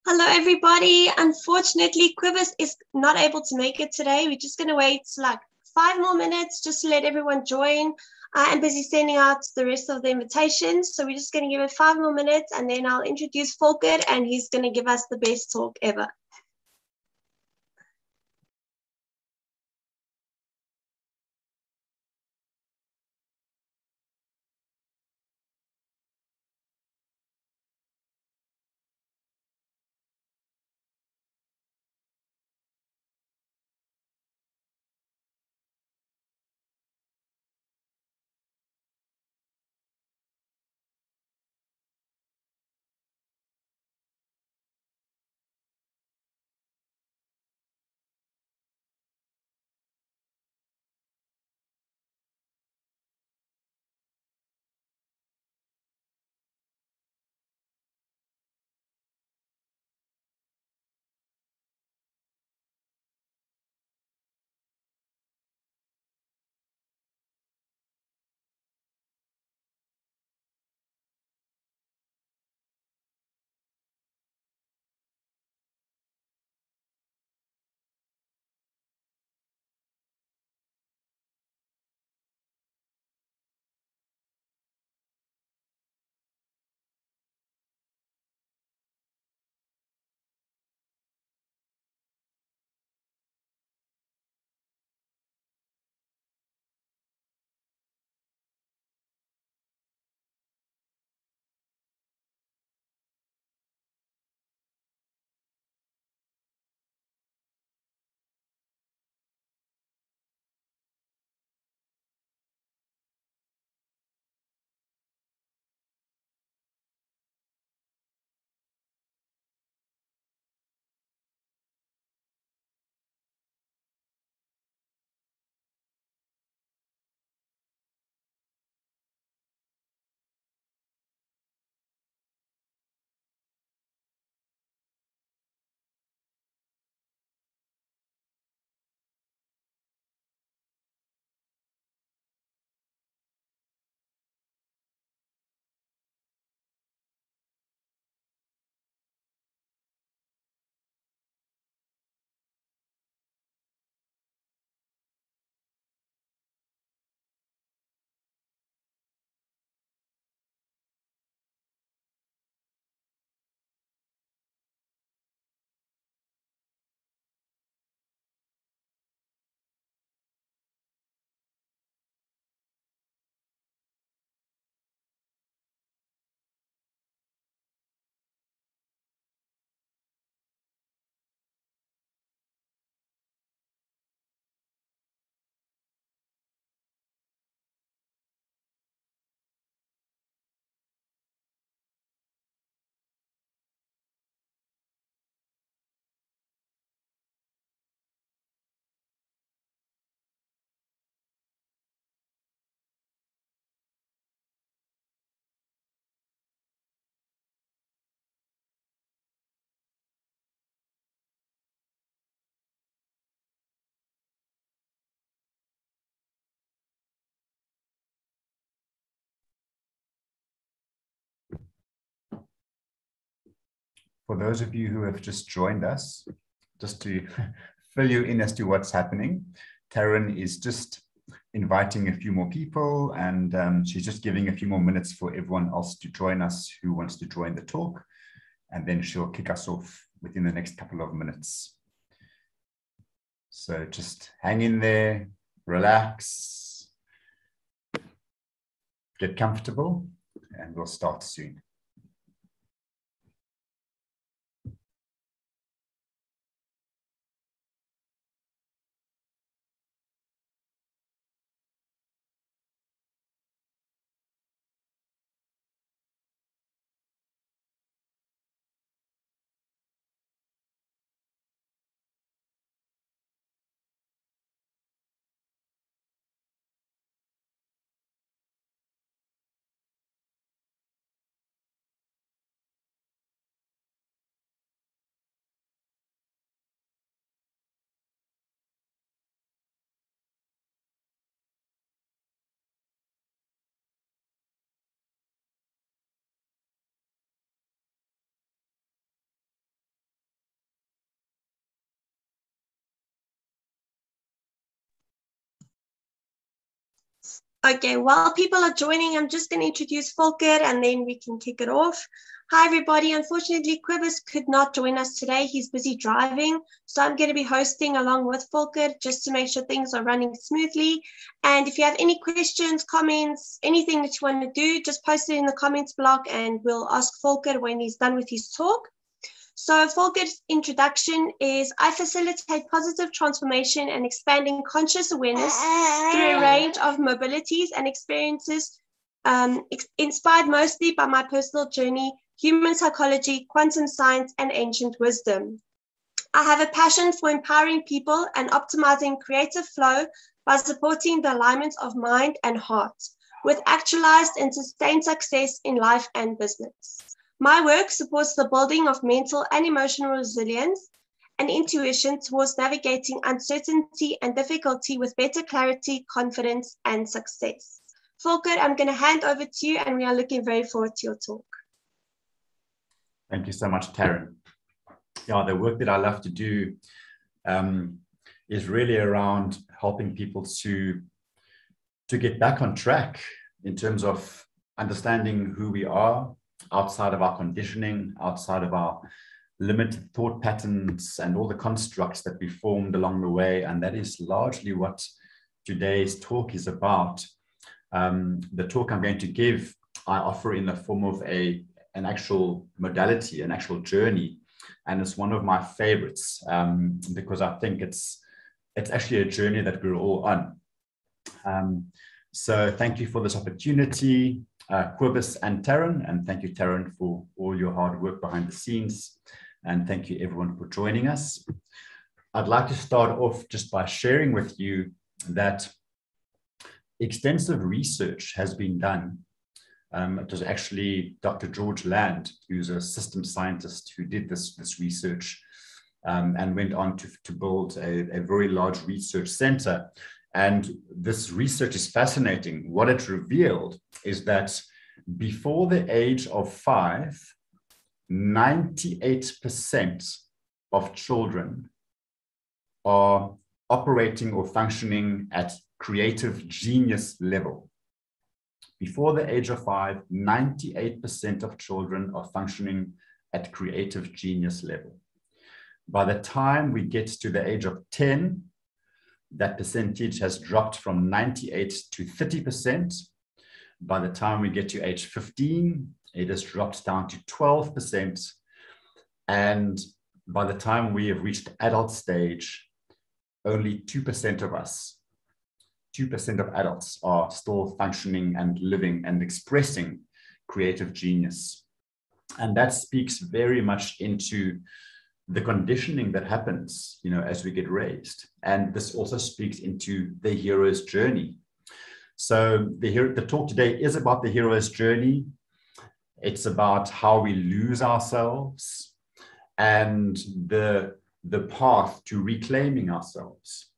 Hello, everybody. Unfortunately, Quibus is not able to make it today. We're just going to wait like 5 more minutes just to let everyone join. I'm busy sending out the rest of the invitations. So we're just going to give it 5 more minutes and then I'll introduce Volker and he's going to give us the best talk ever. For those of you who have just joined us, just to fill you in as to what's happening, Taryn is just inviting a few more people and she's just giving a few more minutes for everyone else to join us who wants to join the talk. And then she'll kick us off within the next couple of minutes. So just hang in there, relax, get comfortable, and we'll start soon. Okay, while people are joining, I'm just going to introduce Volker and then we can kick it off. Hi, everybody. Unfortunately, Quibus could not join us today. He's busy driving. So I'm going to be hosting along with Volker just to make sure things are running smoothly. And if you have any questions, comments, anything that you want to do, just post it in the comments block and we'll ask Volker when he's done with his talk. So Volker's introduction is, I facilitate positive transformation and expanding conscious awareness through a range of mobilities and experiences inspired mostly by my personal journey, human psychology, quantum science, and ancient wisdom. I have a passion for empowering people and optimizing creative flow by supporting the alignment of mind and heart with actualized and sustained success in life and business. My work supports the building of mental and emotional resilience and intuition towards navigating uncertainty and difficulty with better clarity, confidence, and success. Volker, I'm going to hand over to you, and we are looking very forward to your talk. Thank you so much, Taryn. Yeah, the work that I love to do is really around helping people to get back on track in terms of understanding who we are, outside of our conditioning, outside of our limited thought patterns and all the constructs that we formed along the way. And that is largely what today's talk is about. The talk I'm going to give, I offer in the form of an actual modality, an actual journey. And it's one of my favorites because I think it's actually a journey that we're all on. So thank you for this opportunity, Quibus and Taryn, and thank you, Taryn, for all your hard work behind the scenes. And thank you, everyone, for joining us. I'd like to start off just by sharing with you that extensive research has been done. It was actually Dr. George Land, who's a systems scientist, who did this research and went on to build a very large research center. And this research is fascinating. What it revealed is that before the age of 5, 98% of children are operating or functioning at creative genius level. Before the age of 5, 98% of children are functioning at creative genius level. By the time we get to the age of 10, that percentage has dropped from 98 to 30%. By the time we get to age 15, it has dropped down to 12%. And by the time we have reached adult stage, only 2% of us, 2% of adults are still functioning and living and expressing creative genius. And that speaks very much into the conditioning that happens, as we get raised. And this also speaks into the hero's journey. So the talk today is about the hero's journey. It's about how we lose ourselves and the path to reclaiming ourselves.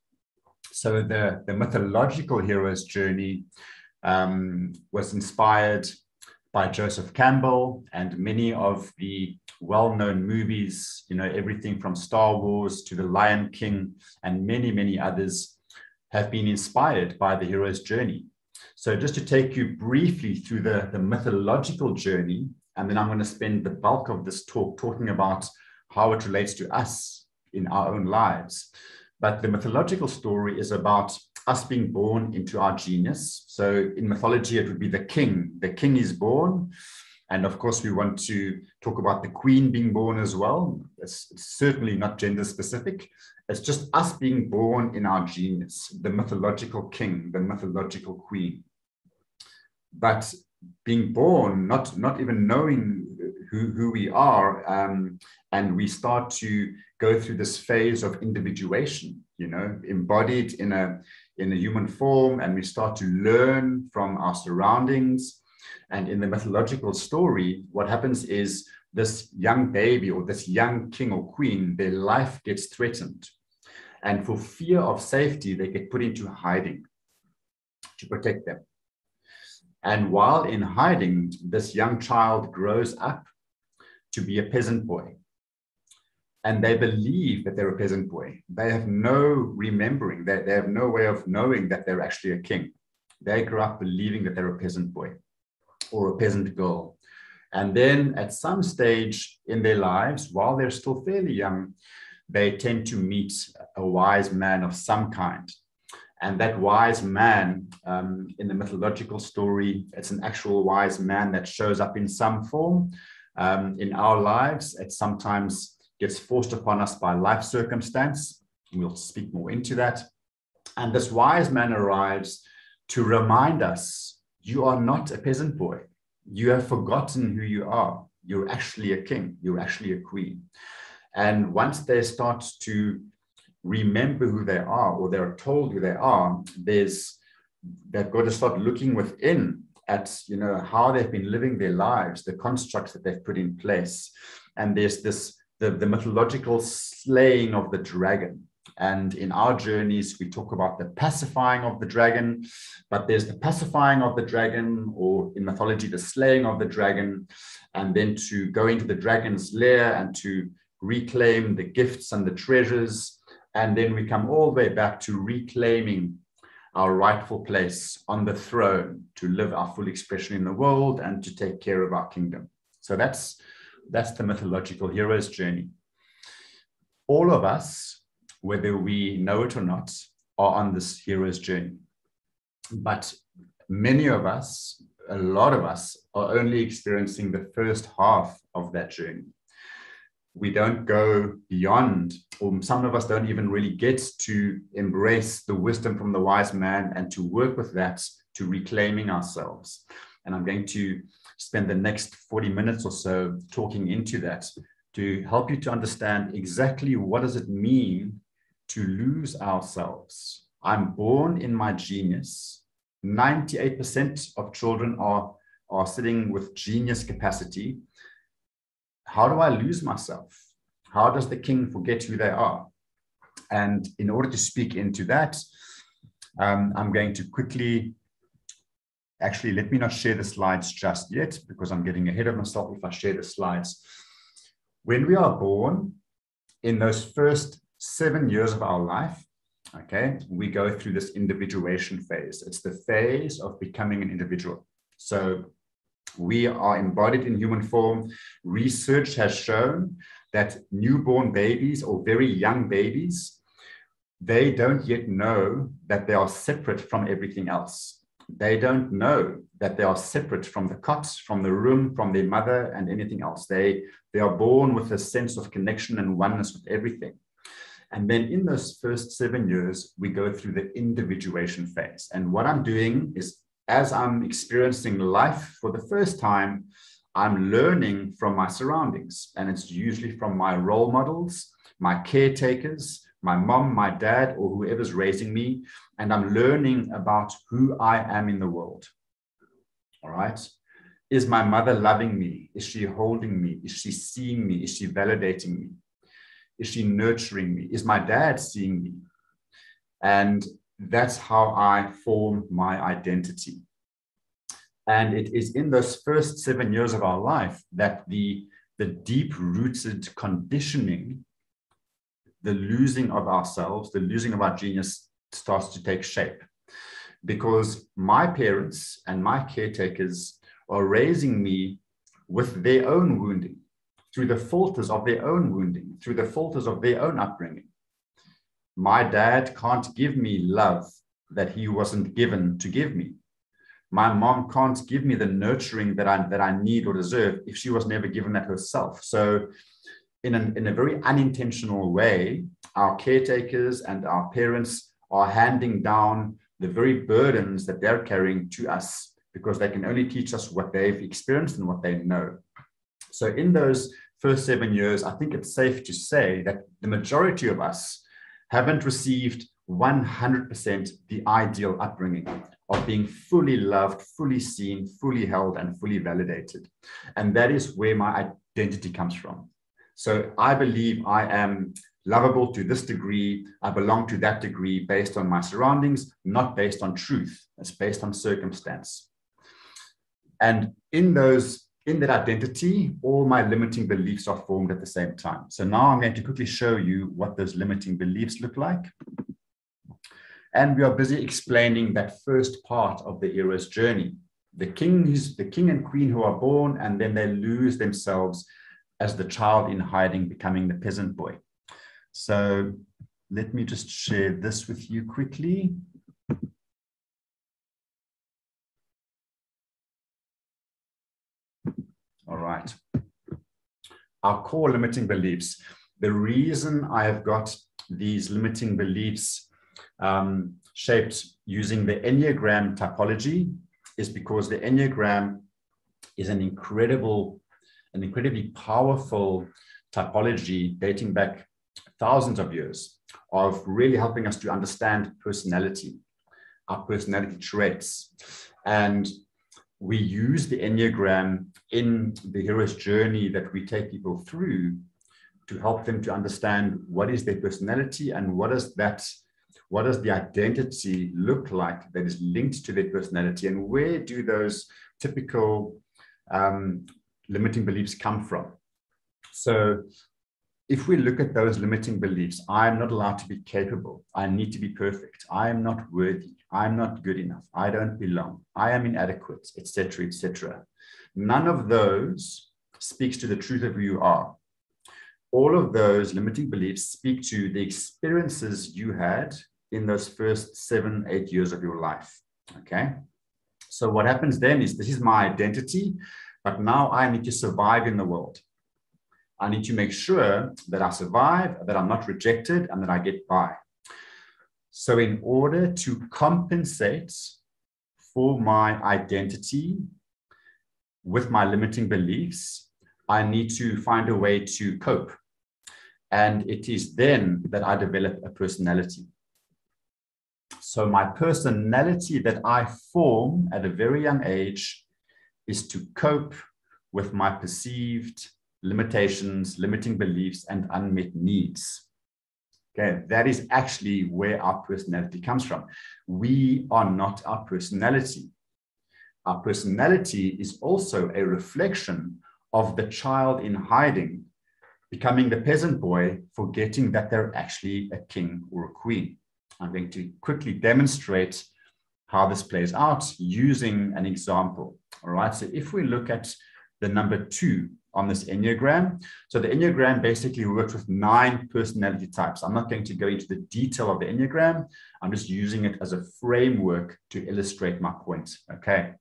So the mythological hero's journey was inspired by Joseph Campbell and many of the well-known movies, everything from Star Wars to The Lion King and many, many others have been inspired by the hero's journey. So just to take you briefly through the mythological journey, and then I'm going to spend the bulk of this talk talking about how it relates to us in our own lives. But the mythological story is about us being born into our genius. So in mythology, it would be the king. The king is born. And of course, we want to talk about the queen being born as well. It's certainly not gender specific. It's just us being born in our genius, the mythological king, the mythological queen. But being born, not even knowing who we are, and we start to go through this phase of individuation, embodied in a human form, and we start to learn from our surroundings. And in the mythological story, what happens is this young baby or this young king or queen, their life gets threatened. And for fear of safety, they get put into hiding to protect them. And while in hiding, this young child grows up to be a peasant boy. And they believe that they're a peasant boy. They have no remembering, they have no way of knowing that they're actually a king They grow up believing that they're a peasant boy or a peasant girl. And then at some stage in their lives, while they're still fairly young, they tend to meet a wise man of some kind. And that wise man, in the mythological story, it's an actual wise man that shows up in some form in our lives. It sometimes gets forced upon us by life circumstance. We'll speak more into that. And this wise man arrives to remind us, you are not a peasant boy. You have forgotten who you are. You're actually a king. You're actually a queen. And once they start to remember who they are, or they're told who they are, they've got to start looking within at, you know, how they've been living their lives, the constructs that they've put in place. And there's the mythological slaying of the dragon. And in our journeys, we talk about the pacifying of the dragon, but there's the pacifying of the dragon, or in mythology, the slaying of the dragon, and then to go into the dragon's lair and to reclaim the gifts and the treasures. And then we come all the way back to reclaiming our rightful place on the throne to live our full expression in the world and to take care of our kingdom. So that's the mythological hero's journey. All of us, whether we know it or not, are on this hero's journey. But many of us, a lot of us, are only experiencing the first half of that journey. We don't go beyond, or some of us don't even really get to embrace the wisdom from the wise man and to work with that to reclaiming ourselves. And I'm going to spend the next 40 minutes or so talking into that to help you to understand exactly what does it mean to lose ourselves. I'm born in my genius. 98% of children are sitting with genius capacity. How do I lose myself? How does the king forget who they are? And in order to speak into that, I'm going to quickly, actually, let me not share the slides just yet, because I'm getting ahead of myself if I share the slides. When we are born, in those first 7 years of our life, okay, we go through this individuation phase. It's the phase of becoming an individual. So we are embodied in human form. Research has shown that newborn babies or very young babies, they don't yet know that they are separate from everything else. They don't know that they are separate from the cot, from the room, from their mother and anything else. They are born with a sense of connection and oneness with everything. And then in those first 7 years, we go through the individuation phase. And what I'm doing is, as I'm experiencing life for the first time, I'm learning from my surroundings. And it's usually from my role models, my caretakers, my mom, my dad, or whoever's raising me. And I'm learning about who I am in the world. All right. Is my mother loving me? Is she holding me? Is she seeing me? Is she validating me? Is she nurturing me? Is my dad seeing me? And that's how I form my identity. And it is in those first 7 years of our life that the deep-rooted conditioning, the losing of ourselves, the losing of our genius starts to take shape. Because my parents and my caretakers are raising me with their own wounding, through the filters of their own wounding, through the filters of their own upbringing. My dad can't give me love that he wasn't given to give me. My mom can't give me the nurturing that I need or deserve if she was never given that herself. So in a very unintentional way, our caretakers and our parents are handing down the very burdens that they're carrying to us, because they can only teach us what they've experienced and what they know. So in those first 7 years, I think it's safe to say that the majority of us haven't received 100% the ideal upbringing of being fully loved, fully seen, fully held, and fully validated. And that is where my identity comes from. So I believe I am lovable to this degree, I belong to that degree based on my surroundings, not based on truth. It's based on circumstance. And in that identity, all my limiting beliefs are formed at the same time. So now I'm going to quickly show you what those limiting beliefs look like. And we are busy explaining that first part of the hero's journey. The king and queen who are born, and then they lose themselves as the child in hiding, becoming the peasant boy. So let me just share this with you quickly. All right. Our core limiting beliefs. The reason I have got these limiting beliefs shaped using the Enneagram typology is because the Enneagram is an incredibly powerful typology dating back thousands of years of really helping us to understand personality, our personality traits. And we use the Enneagram in the hero's journey that we take people through to help them to understand what is their personality and what does the identity look like that is linked to their personality, and where do those typical limiting beliefs come from. So if we look at those limiting beliefs, I'm not allowed to be capable. I need to be perfect. I am not worthy. I'm not good enough. I don't belong. I am inadequate, etc., etc. None of those speaks to the truth of who you are. All of those limiting beliefs speak to the experiences you had in those first 7-8 years of your life. Okay. So what happens then is, this is my identity, but now I need to survive in the world. I need to make sure that I survive, that I'm not rejected, and that I get by. So in order to compensate for my identity with my limiting beliefs, I need to find a way to cope. And it is then that I develop a personality. So my personality that I form at a very young age is to cope with my perceived limitations, limiting beliefs, and unmet needs. Okay, that is actually where our personality comes from. We are not our personality. Our personality is also a reflection of the child in hiding, becoming the peasant boy, forgetting that they're actually a king or a queen. I'm going to quickly demonstrate how this plays out using an example. All right, so if we look at the number 2 on this Enneagram. So the Enneagram basically works with 9 personality types. I'm not going to go into the detail of the Enneagram. I'm just using it as a framework to illustrate my point, okay?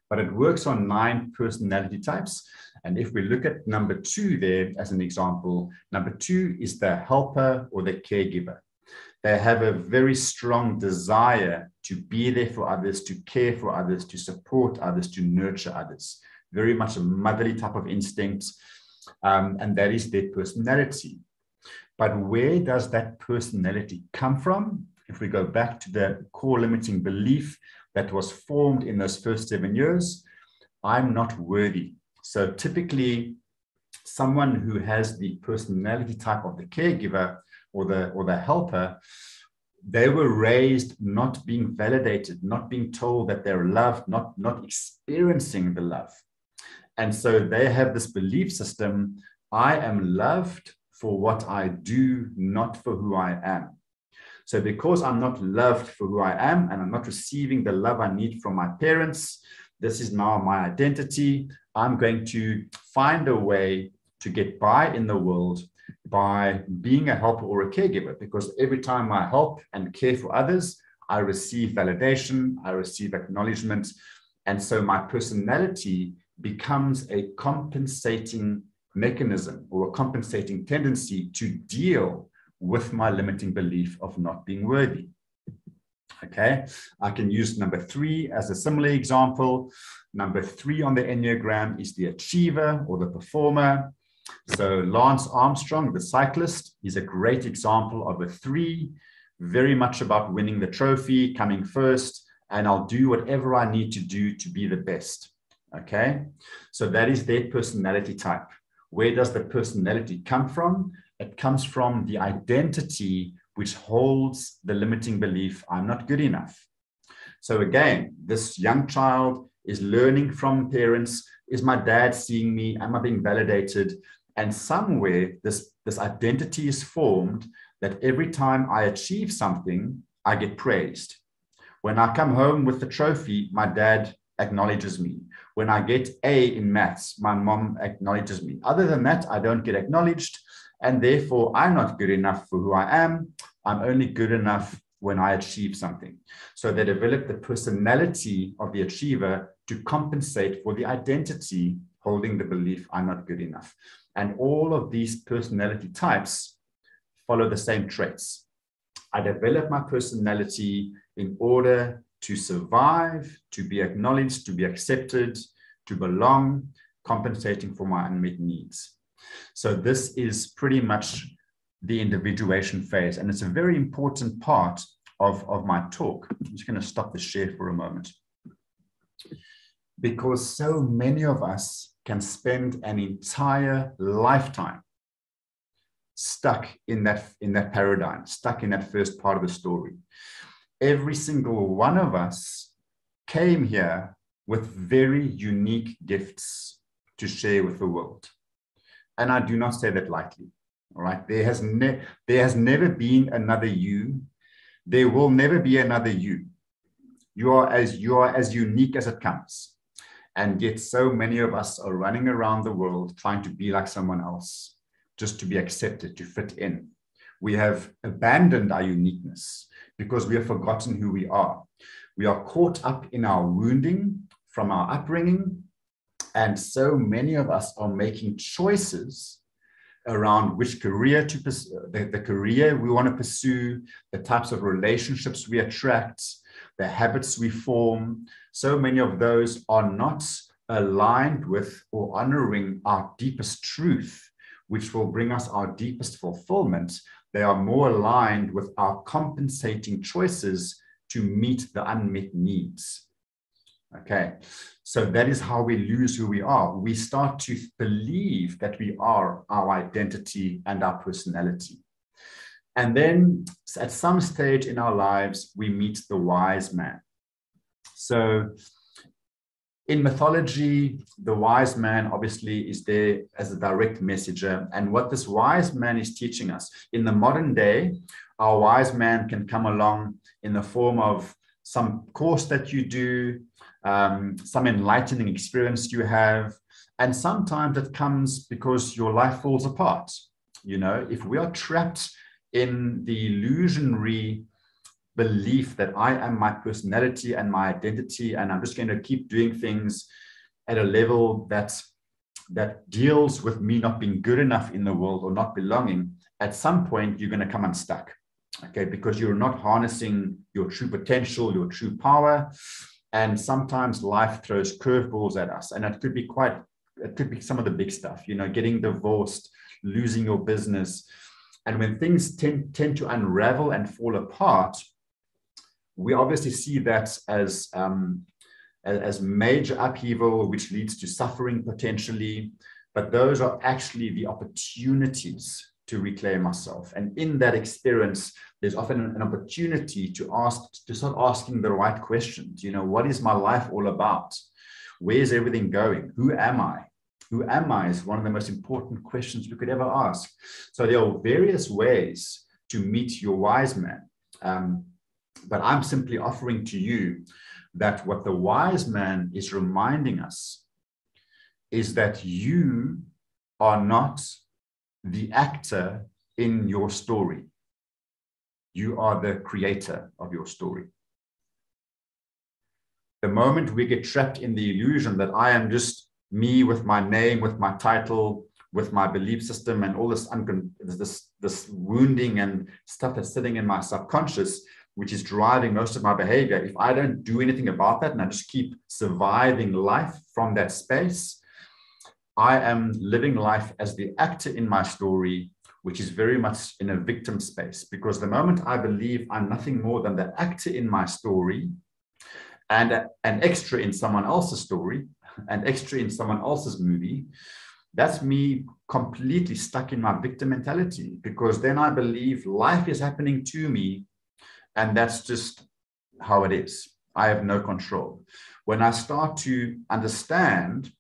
But it works on 9 personality types. And if we look at number 2 there as an example, number 2 is the helper or the caregiver. They have a very strong desire to be there for others, to care for others, to support others, to nurture others. Very much a motherly type of instinct, and that is their personality. But where does that personality come from? If we go back to the core limiting belief that was formed in those first 7 years, I'm not worthy. So typically, someone who has the personality type of the caregiver or the helper, they were raised not being validated, not being told that they're loved, not experiencing the love. And so they have this belief system, I am loved for what I do, not for who I am. So because I'm not loved for who I am, and I'm not receiving the love I need from my parents, this is now my identity. I'm going to find a way to get by in the world by being a helper or a caregiver, because every time I help and care for others, I receive validation, I receive acknowledgement. And so my personality becomes a compensating mechanism or a compensating tendency to deal with my limiting belief of not being worthy. Okay, I can use number 3 as a similar example. Number 3 on the Enneagram is the achiever or the performer. So Lance Armstrong, the cyclist, is a great example of a 3, very much about winning the trophy, coming first, and I'll do whatever I need to do to be the best. Okay, so that is their personality type. Where does the personality come from? It comes from the identity which holds the limiting belief, I'm not good enough. So again, this young child is learning from parents. Is my dad seeing me? Am I being validated? And somewhere this identity is formed that every time I achieve something, I get praised. When I come home with the trophy, my dad acknowledges me. When I get A in maths, my mom acknowledges me. Other than that, I don't get acknowledged, and therefore I'm not good enough for who I am. I'm only good enough when I achieve something. So they develop the personality of the achiever to compensate for the identity holding the belief I'm not good enough. And all of these personality types follow the same traits. I develop my personality in order to survive, to be acknowledged, to be accepted, to belong, compensating for my unmet needs. So this is pretty much the individuation phase. And it's a very important part of my talk. I'm just going to stop the share for a moment. Because so many of us can spend an entire lifetime stuck in that paradigm, stuck in that first part of the story. Every single one of us came here with very unique gifts to share with the world. And I do not say that lightly. All right. There has never been another you. There will never be another you. You are as unique as it comes. And yet so many of us are running around the world trying to be like someone else, just to be accepted, to fit in. We have abandoned our uniqueness because we have forgotten who we are. We are caught up in our wounding from our upbringing. And so many of us are making choices around which career to pursue, the career we want to pursue, the types of relationships we attract, the habits we form. So many of those are not aligned with or honoring our deepest truth, which will bring us our deepest fulfillment. They are more aligned with our compensating choices to meet the unmet needs. Okay, so that is how we lose who we are. We start to believe that we are our identity and our personality. And then at some stage in our lives, we meet the wise man. So in mythology, the wise man obviously is there as a direct messenger. And what this wise man is teaching us, in the modern day, our wise man can come along in the form of some course that you do, some enlightening experience you have. And sometimes it comes because your life falls apart. You know, if we are trapped in the illusionary belief that I am my personality and my identity, and I'm just going to keep doing things at a level that deals with me not being good enough in the world or not belonging, at some point you're going to come unstuck, okay? Because you're not harnessing your true potential, your true power. And sometimes life throws curveballs at us, and it could be some of the big stuff, you know, getting divorced, losing your business. And when things tend to unravel and fall apart, we obviously see that as major upheaval, which leads to suffering potentially. But those are actually the opportunities to reclaim myself. And in that experience, there's often an opportunity to start asking the right questions. You know, what is my life all about? Where's everything going? Who am I? Who am I is one of the most important questions we could ever ask. So there are various ways to meet your wise man. But I'm simply offering to you that what the wise man is reminding us is that you are not the actor in your story. You are the creator of your story. The moment we get trapped in the illusion that I am just me with my name, with my title, with my belief system, and all this wounding and stuff that's sitting in my subconscious, which is driving most of my behavior, if I don't do anything about that and I just keep surviving life from that space, I am living life as the actor in my story, which is very much in a victim space. Because the moment I believe I'm nothing more than the actor in my story and an extra in someone else's story, an extra in someone else's movie, that's me completely stuck in my victim mentality, because then I believe life is happening to me, and that's just how it is. I have no control. When I start to understand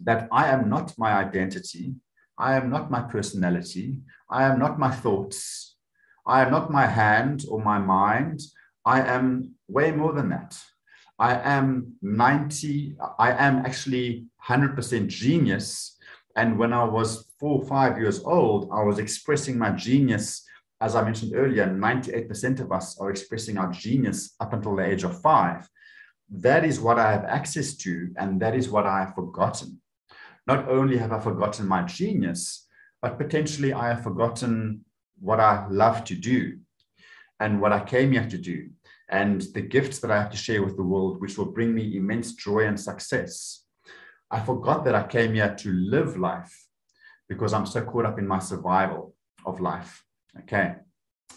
that I am not my identity, I am not my personality, I am not my thoughts, I am not my hand or my mind. I am way more than that. I am actually 100% genius. And when I was 4 or 5 years old, I was expressing my genius. As I mentioned earlier, 98% of us are expressing our genius up until the age of 5. That is what I have access to, and that is what I have forgotten. Not only have I forgotten my genius, but potentially I have forgotten what I love to do and what I came here to do, and the gifts that I have to share with the world, which will bring me immense joy and success. I forgot that I came here to live life because I'm so caught up in my survival of life. Okay.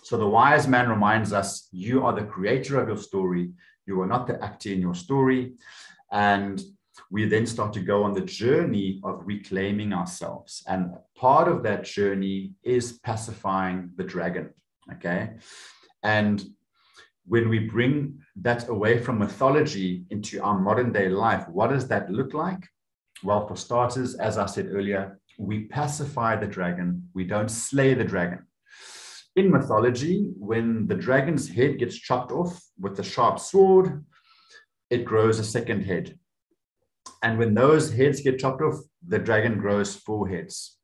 So the wise man reminds us, you are the creator of your story. You are not the actor in your story. And we then start to go on the journey of reclaiming ourselves. And part of that journey is pacifying the dragon. Okay. And when we bring that away from mythology into our modern day life, what does that look like? Well, for starters, as I said earlier, we pacify the dragon. We don't slay the dragon. In mythology, when the dragon's head gets chopped off with a sharp sword, it grows a second head. And when those heads get chopped off, the dragon grows 4 heads,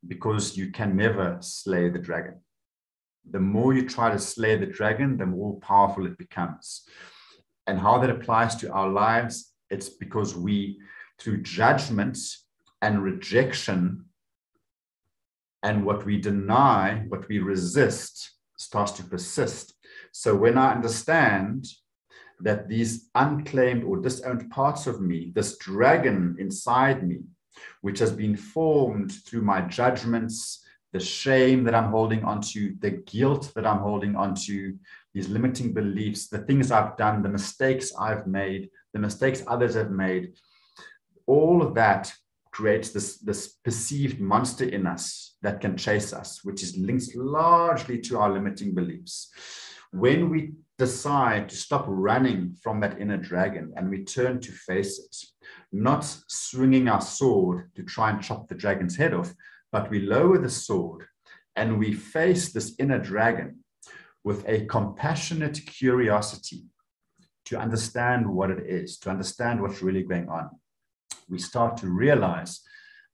because you can never slay the dragon. The more you try to slay the dragon, the more powerful it becomes. And how that applies to our lives, it's because we, through judgment and rejection, and what we deny, what we resist, starts to persist. So when I understand that these unclaimed or disowned parts of me, this dragon inside me, which has been formed through my judgments, the shame that I'm holding onto, the guilt that I'm holding onto, these limiting beliefs, the things I've done, the mistakes I've made, the mistakes others have made, all of that creates this perceived monster in us that can chase us, which is linked largely to our limiting beliefs. When we decide to stop running from that inner dragon and we turn to face it, not swinging our sword to try and chop the dragon's head off, but we lower the sword and we face this inner dragon with a compassionate curiosity to understand what it is, to understand what's really going on. We start to realize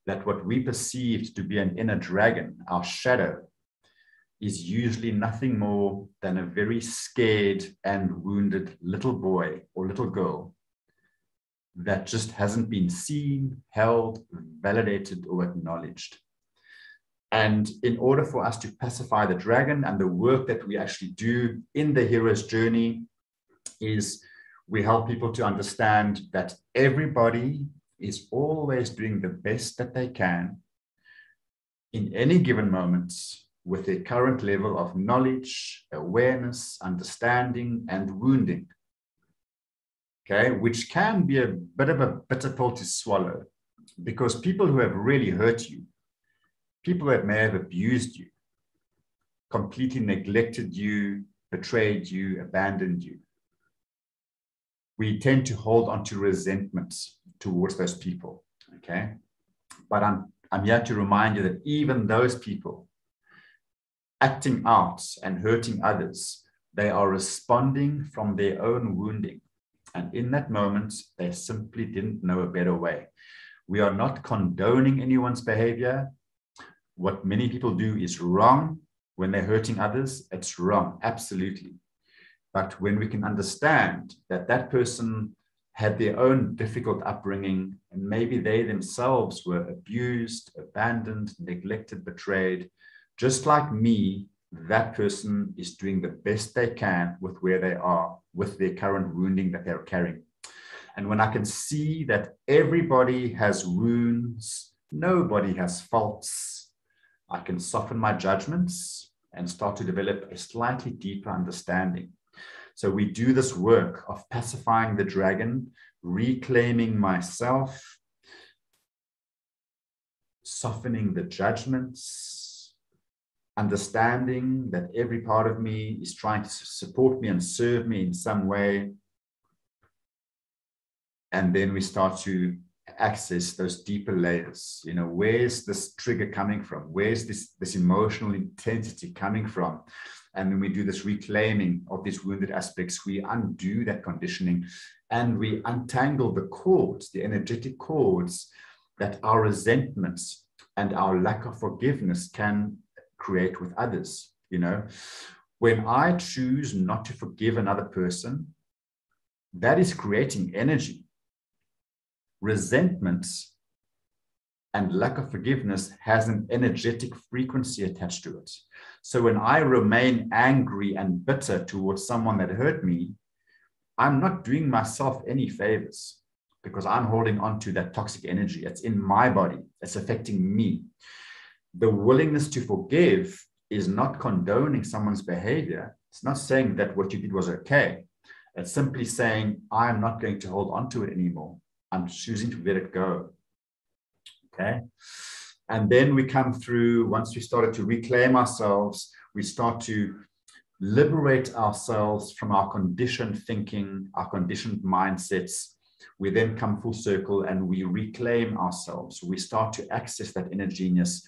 that what we perceived to be an inner dragon, our shadow, is usually nothing more than a very scared and wounded little boy or little girl that just hasn't been seen, held, validated, or acknowledged. And in order for us to pacify the dragon, and the work that we actually do in the hero's journey is we help people to understand that everybody is always doing the best that they can in any given moment with their current level of knowledge, awareness, understanding, and wounding. Okay, which can be a bit of a bitter pill to swallow, because people who have really hurt you, people that may have abused you, completely neglected you, betrayed you, abandoned you, we tend to hold on to resentments towards those people, okay? But I'm here to remind you that even those people acting out and hurting others, they are responding from their own wounding. And in that moment, they simply didn't know a better way. We are not condoning anyone's behavior. What many people do is wrong. When they're hurting others, it's wrong, absolutely. But when we can understand that that person had their own difficult upbringing, and maybe they themselves were abused, abandoned, neglected, betrayed, just like me, that person is doing the best they can with where they are, with their current wounding that they're carrying. And when I can see that everybody has wounds, nobody has faults, I can soften my judgments and start to develop a slightly deeper understanding. So we do this work of pacifying the dragon, reclaiming myself, softening the judgments, understanding that every part of me is trying to support me and serve me in some way. And then we start to access those deeper layers. You know, where's this trigger coming from? Where's this emotional intensity coming from? And when we do this reclaiming of these wounded aspects, we undo that conditioning and we untangle the cords, the energetic cords that our resentments and our lack of forgiveness can create with others. You know, when I choose not to forgive another person, that is creating energy. Resentments and lack of forgiveness has an energetic frequency attached to it. So when I remain angry and bitter towards someone that hurt me, I'm not doing myself any favors because I'm holding on to that toxic energy. It's in my body. It's affecting me. The willingness to forgive is not condoning someone's behavior. It's not saying that what you did was okay. It's simply saying, I'm not going to hold on to it anymore. I'm choosing to let it go. Okay. And then we come through, once we started to reclaim ourselves, we start to liberate ourselves from our conditioned thinking, our conditioned mindsets. We then come full circle and we reclaim ourselves. We start to access that inner genius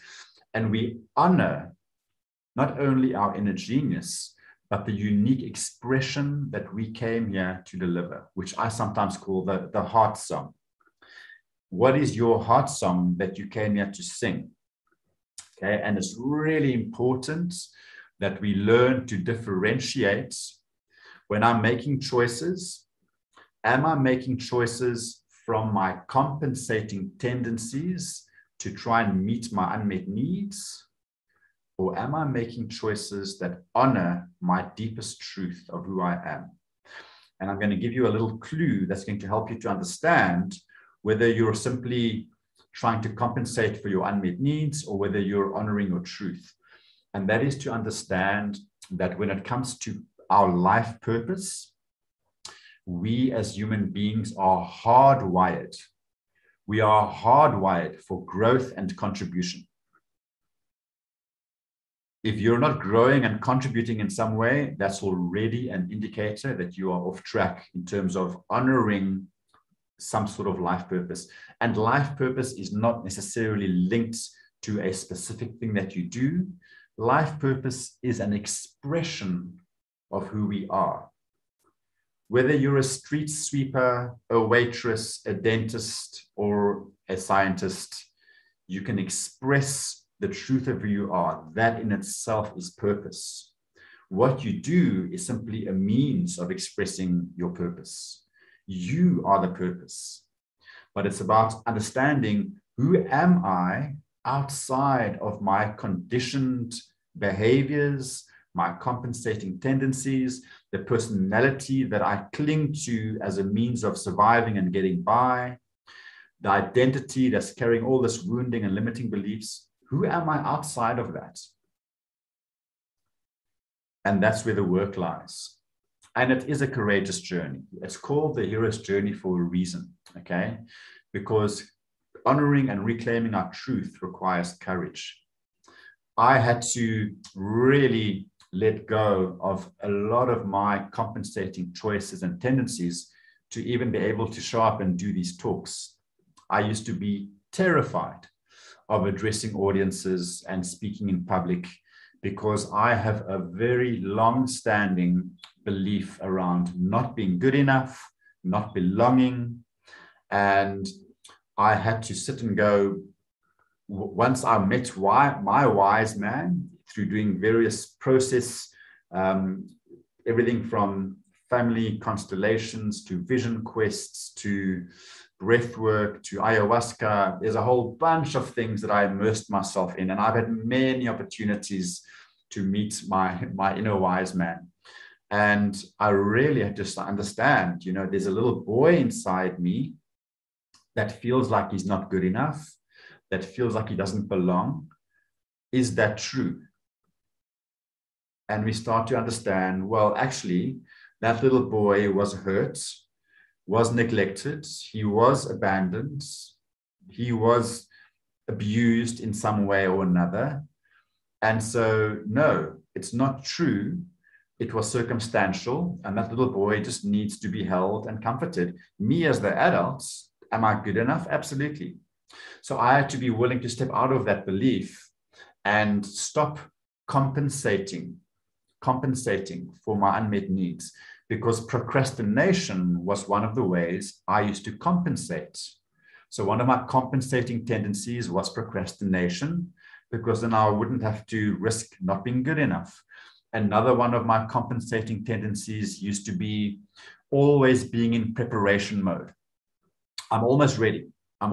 and we honor not only our inner genius, but the unique expression that we came here to deliver, which I sometimes call the heart song. What is your heart song that you came here to sing? Okay, and it's really important that we learn to differentiate when I'm making choices. Am I making choices from my compensating tendencies to try and meet my unmet needs? Or am I making choices that honor my deepest truth of who I am? And I'm going to give you a little clue that's going to help you to understand whether you're simply trying to compensate for your unmet needs or whether you're honoring your truth. And that is to understand that when it comes to our life purpose, we as human beings are hardwired. We are hardwired for growth and contribution. If you're not growing and contributing in some way, that's already an indicator that you are off track in terms of honoring some sort of life purpose. And life purpose is not necessarily linked to a specific thing that you do. Life purpose is an expression of who we are. Whether you're a street sweeper, a waitress, a dentist, or a scientist, you can express the truth of who you are. That in itself is purpose. What you do is simply a means of expressing your purpose. You are the purpose. But it's about understanding, who am I outside of my conditioned behaviors, my compensating tendencies, the personality that I cling to as a means of surviving and getting by, the identity that's carrying all this wounding and limiting beliefs. Who am I outside of that? And that's where the work lies. And it is a courageous journey. It's called the hero's journey for a reason, okay? Because honoring and reclaiming our truth requires courage. I had to really let go of a lot of my compensating choices and tendencies to even be able to show up and do these talks. I used to be terrified of addressing audiences and speaking in public because I have a very long-standing belief around not being good enough, not belonging. And I had to sit and go, once I met my wise man through doing various process, everything from family constellations to vision quests to breath work to ayahuasca. There's a whole bunch of things that I immersed myself in, and I've had many opportunities to meet my inner wise man. And I really had to understand, there's a little boy inside me that feels like he's not good enough, that feels like he doesn't belong. Is that true? And we start to understand, well, actually, that little boy was hurt, was neglected, he was abandoned, he was abused in some way or another. And so, no, it's not true. It was circumstantial, and that little boy just needs to be held and comforted. Me as the adult Am I good enough? Absolutely. So I had to be willing to step out of that belief and stop compensating for my unmet needs, because procrastination was one of the ways I used to compensate. So one of my compensating tendencies was procrastination, because then I wouldn't have to risk not being good enough. Another one of my compensating tendencies used to be always being in preparation mode. I'm almost ready. I'm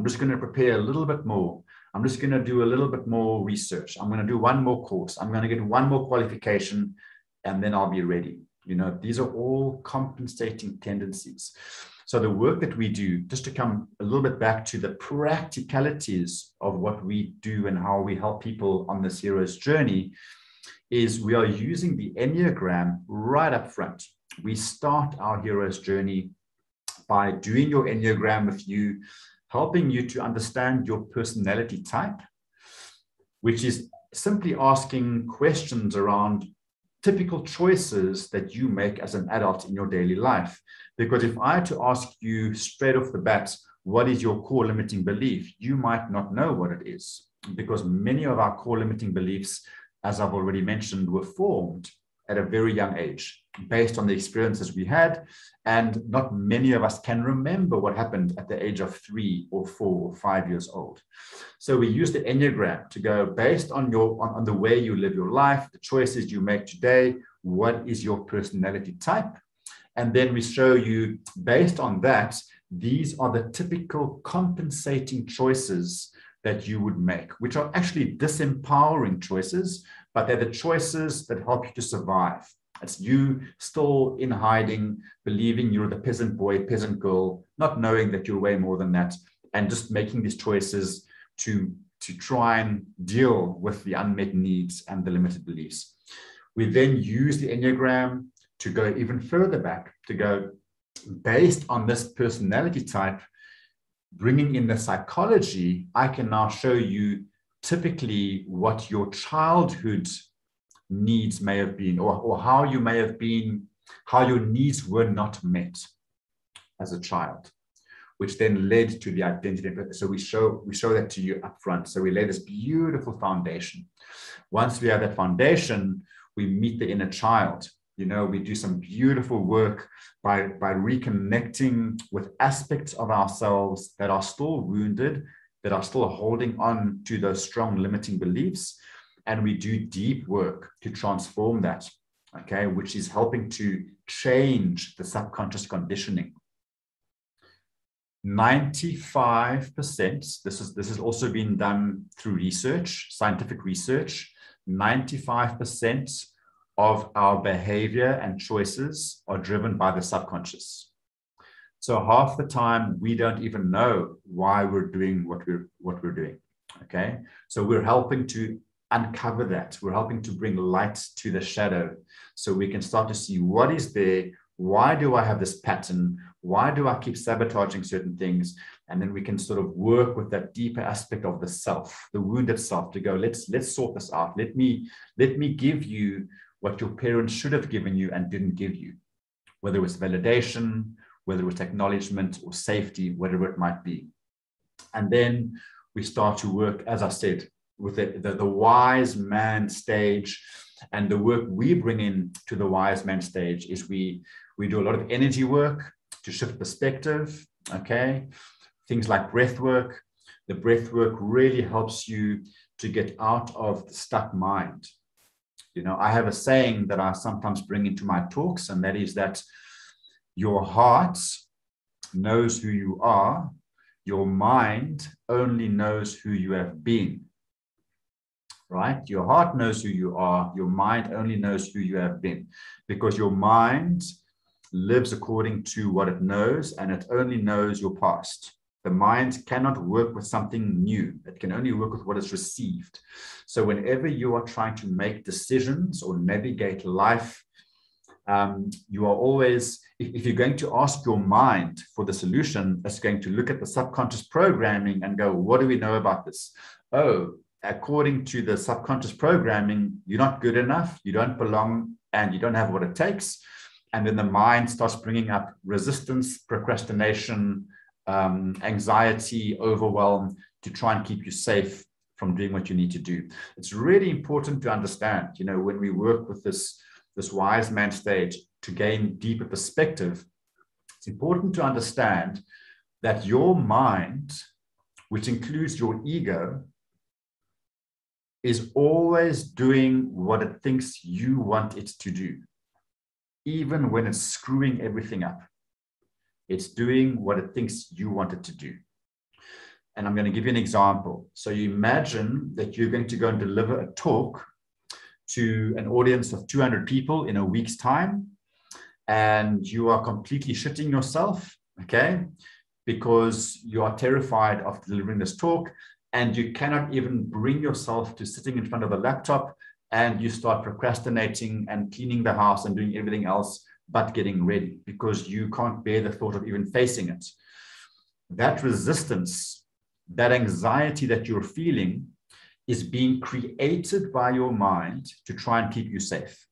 just going to prepare a little bit more. I'm just going to do a little bit more research. I'm going to do one more course. I'm going to get one more qualification, and then I'll be ready. These are all compensating tendencies. So the work that we do, just to come a little bit back to the practicalities of what we do and how we help people on this hero's journey, is we are using the Enneagram right up front. We start our hero's journey by doing your Enneagram with you, helping you to understand your personality type, which is simply asking questions around typical choices that you make as an adult in your daily life. Because if I had to ask you straight off the bat, what is your core limiting belief? You might not know what it is, because many of our core limiting beliefs, as I've already mentioned, were formed at a very young age based on the experiences we had. And not many of us can remember what happened at the age of 3 or 4 or 5 years old. So we use the Enneagram to go, based on on the way you live your life, the choices you make today, what is your personality type? And then we show you, based on that, these are the typical compensating choices that you would make, which are actually disempowering choices, but they're the choices that help you to survive. It's you still in hiding, believing you're the peasant boy, peasant girl, not knowing that you're way more than that, and just making these choices to try and deal with the unmet needs and the limited beliefs. We then use the Enneagram to go even further back, to go, based on this personality type, bringing in the psychology, I can now show you typically what your childhood needs may have been, or how you may have been, how your needs were not met as a child, which then led to the identity. So we show that to you up front. So we lay this beautiful foundation. Once we have that foundation, we meet the inner child. We do some beautiful work by reconnecting with aspects of ourselves that are still wounded, that are still holding on to those strong limiting beliefs. And we do deep work to transform that, okay, which is helping to change the subconscious conditioning. 95%, this has also been done through research, scientific research, 95% of our behavior and choices are driven by the subconscious. So half the time we don't even know why we're doing what we're doing. Okay, so we're helping to uncover that. We're helping to bring light to the shadow, so we can start to see what is there. Why do I have this pattern? Why do I keep sabotaging certain things? And then we can sort of work with that deeper aspect of the self, the wounded self, to go, let's sort this out. Let me give you what your parents should have given you and didn't give you, whether it was validation, whether it was acknowledgement or safety, whatever it might be. And then we start to work, as I said, with the wise man stage. And the work we bring in to the wise man stage is we do a lot of energy work to shift perspective, okay? Things like breath work. The breath work really helps you to get out of the stuck mind. I have a saying that I sometimes bring into my talks, and that is that your heart knows who you are, your mind only knows who you have been. Right? Your heart knows who you are, your mind only knows who you have been, because your mind lives according to what it knows, and it only knows your past. The mind cannot work with something new. It can only work with what is received. So whenever you are trying to make decisions or navigate life, you are always, if you're going to ask your mind for the solution, it's going to look at the subconscious programming and go, what do we know about this? Oh, according to the subconscious programming, you're not good enough, you don't belong, and you don't have what it takes. And then the mind starts bringing up resistance, procrastination, anxiety, overwhelm, to try and keep you safe from doing what you need to do. It's really important to understand, when we work with this wise man stage to gain deeper perspective, it's important to understand that your mind, which includes your ego, is always doing what it thinks you want it to do, even when it's screwing everything up. It's doing what it thinks you want it to do. And I'm going to give you an example. So you imagine that you're going to go and deliver a talk to an audience of 200 people in a week's time, and you are completely shitting yourself, okay, because you are terrified of delivering this talk, and you cannot even bring yourself to sitting in front of a laptop, and you start procrastinating and cleaning the house and doing everything else but getting ready because you can't bear the thought of even facing it. That resistance, that anxiety that you're feeling is being created by your mind to try and keep you safe.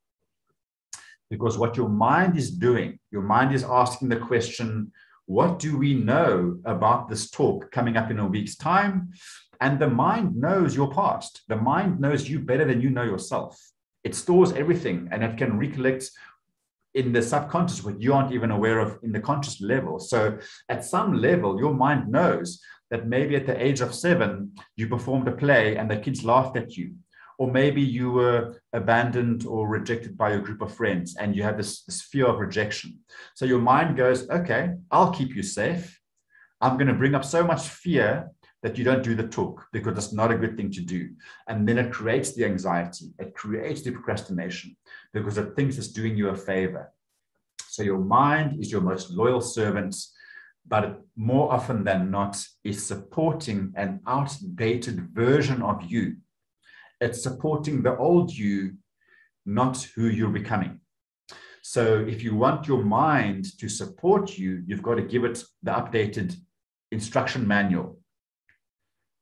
Because what your mind is doing, your mind is asking the question, what do we know about this talk coming up in a week's time? And the mind knows your past. The mind knows you better than you know yourself. It stores everything, and it can recollect in the subconscious what you aren't even aware of in the conscious level. So at some level, your mind knows that maybe at the age of 7, you performed a play and the kids laughed at you. Or maybe you were abandoned or rejected by your group of friends and you have this fear of rejection. So your mind goes, okay, I'll keep you safe. I'm going to bring up so much fear that you don't do the talk because it's not a good thing to do. And then it creates the anxiety. It creates the procrastination because it thinks it's doing you a favor. So your mind is your most loyal servant, but more often than not is supporting an outdated version of you. It's supporting the old you, not who you're becoming. So if you want your mind to support you, you've got to give it the updated instruction manual.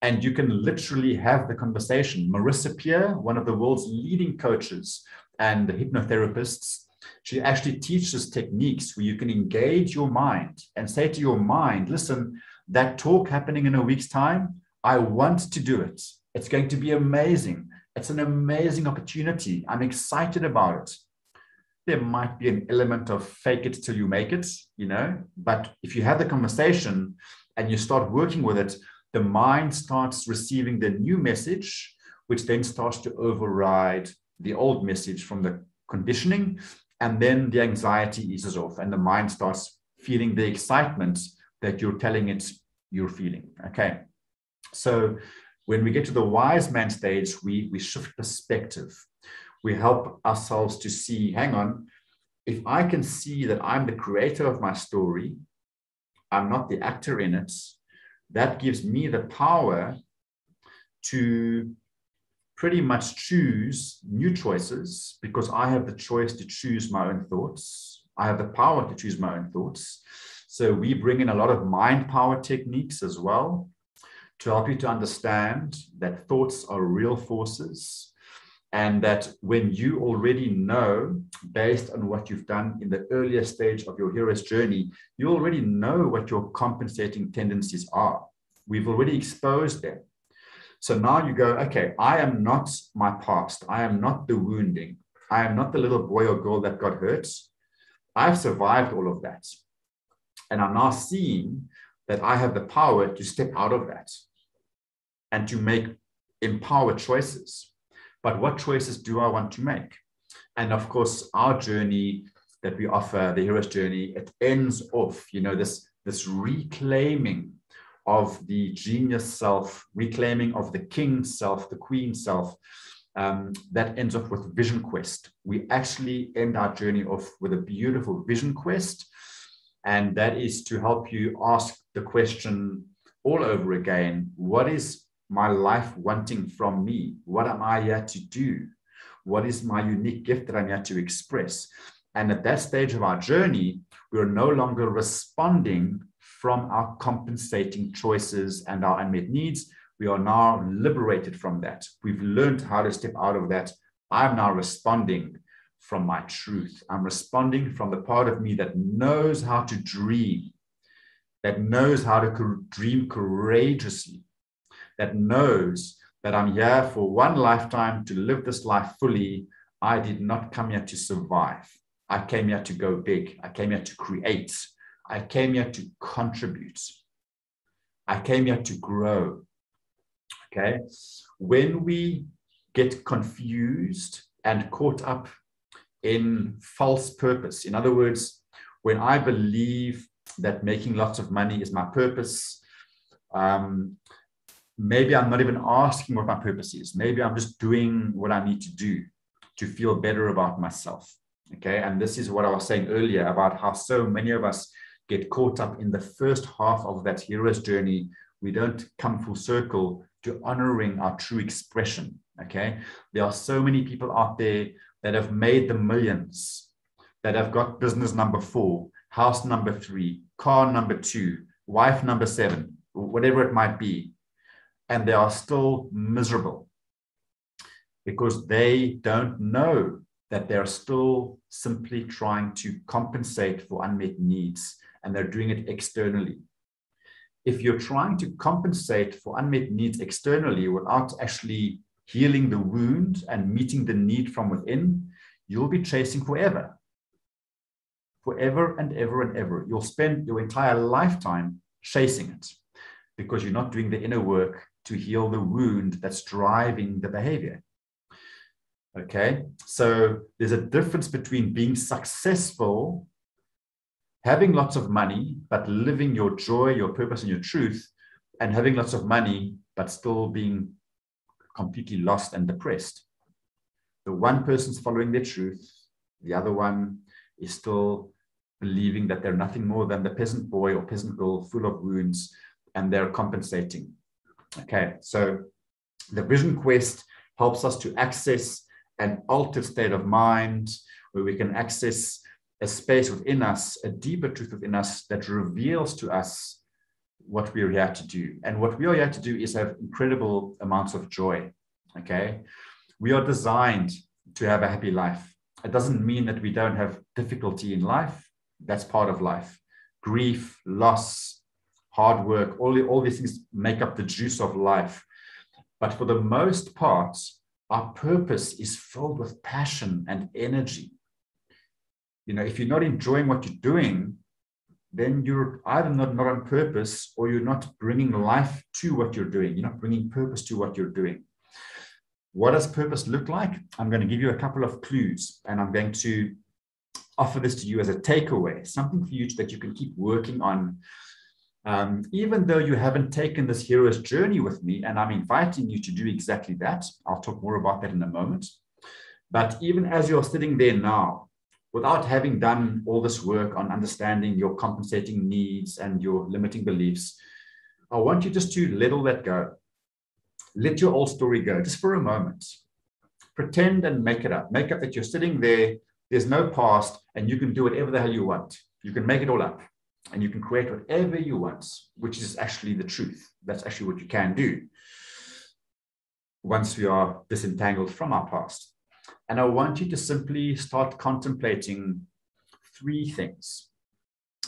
And you can literally have the conversation. Marissa Peer, one of the world's leading coaches and hypnotherapists, she actually teaches techniques where you can engage your mind and say to your mind, listen, that talk happening in a week's time, I want to do it. It's going to be amazing. It's an amazing opportunity. I'm excited about it. There might be an element of fake it till you make it, but if you have the conversation and you start working with it, the mind starts receiving the new message, which then starts to override the old message from the conditioning. And then the anxiety eases off and the mind starts feeling the excitement that you're telling it you're feeling. Okay. So when we get to the wise man stage, we shift perspective. We help ourselves to see, hang on, if I can see that I'm the creator of my story, I'm not the actor in it, that gives me the power to pretty much choose new choices because I have the choice to choose my own thoughts. I have the power to choose my own thoughts. So we bring in a lot of mind power techniques as well to help you to understand that thoughts are real forces and that when you already know, based on what you've done in the earlier stage of your hero's journey, you already know what your compensating tendencies are. We've already exposed them. So now you go, okay, I am not my past. I am not the wounding. I am not the little boy or girl that got hurt. I've survived all of that. And I'm now seeing that I have the power to step out of that and to make empowered choices. But what choices do I want to make? And of course, our journey that we offer, the hero's journey, it ends off, this reclaiming of the genius self, reclaiming of the king self, the queen self, that ends off with vision quest. We actually end our journey off with a beautiful vision quest. And that is to help you ask the question all over again, what is my life wanting from me? What am I here to do? What is my unique gift that I'm here to express? And at that stage of our journey, we're no longer responding from our compensating choices and our unmet needs. We are now liberated from that. We've learned how to step out of that. I'm now responding from my truth. I'm responding from the part of me that knows how to dream, that knows how to dream courageously, that knows that I'm here for one lifetime to live this life fully. I did not come here to survive. I came here to go big. I came here to create. I came here to contribute. I came here to grow. Okay? When we get confused and caught up in false purpose, in other words, when I believe that making lots of money is my purpose, maybe I'm not even asking what my purpose is. Maybe I'm just doing what I need to do to feel better about myself. Okay. And this is what I was saying earlier about how so many of us get caught up in the first half of that hero's journey. We don't come full circle to honoring our true expression. Okay. There are so many people out there that have made the millions, that have got business number 4, house number 3, car number 2, wife number 7, whatever it might be. And they are still miserable because they don't know that they're still simply trying to compensate for unmet needs, and they're doing it externally. If you're trying to compensate for unmet needs externally without actually healing the wound and meeting the need from within, you'll be chasing forever. Forever and ever and ever. You'll spend your entire lifetime chasing it because you're not doing the inner work to heal the wound that's driving the behavior. Okay, so there's a difference between being successful, having lots of money, but living your joy, your purpose, and your truth, and having lots of money, but still being completely lost and depressed. The one person's following their truth, the other one is still believing that they're nothing more than the peasant boy or peasant girl full of wounds, and they're compensating. Okay, so the vision quest helps us to access an altered state of mind where we can access a space within us, a deeper truth within us that reveals to us what we're here to do. And what we are here to do is have incredible amounts of joy. Okay, we are designed to have a happy life. It doesn't mean that we don't have difficulty in life. That's part of life. Grief, loss, hard work, all these things make up the juice of life. But for the most part, our purpose is filled with passion and energy. You know, if you're not enjoying what you're doing, then you're either not on purpose, or you're not bringing life to what you're doing. You're not bringing purpose to what you're doing. What does purpose look like? I'm going to give you a couple of clues, and I'm going to offer this to you as a takeaway, something for you that you can keep working on. Even though you haven't taken this hero's journey with me, and I'm inviting you to do exactly that. I'll talk more about that in a moment. But even as you're sitting there now, without having done all this work on understanding your compensating needs and your limiting beliefs, I want you just to let all that go. Let your old story go, just for a moment. Pretend and make it up. Make up that you're sitting there, there's no past, and you can do whatever the hell you want. You can make it all up. And you can create whatever you want, which is actually the truth. That's actually what you can do once we are disentangled from our past. And I want you to simply start contemplating 3 things.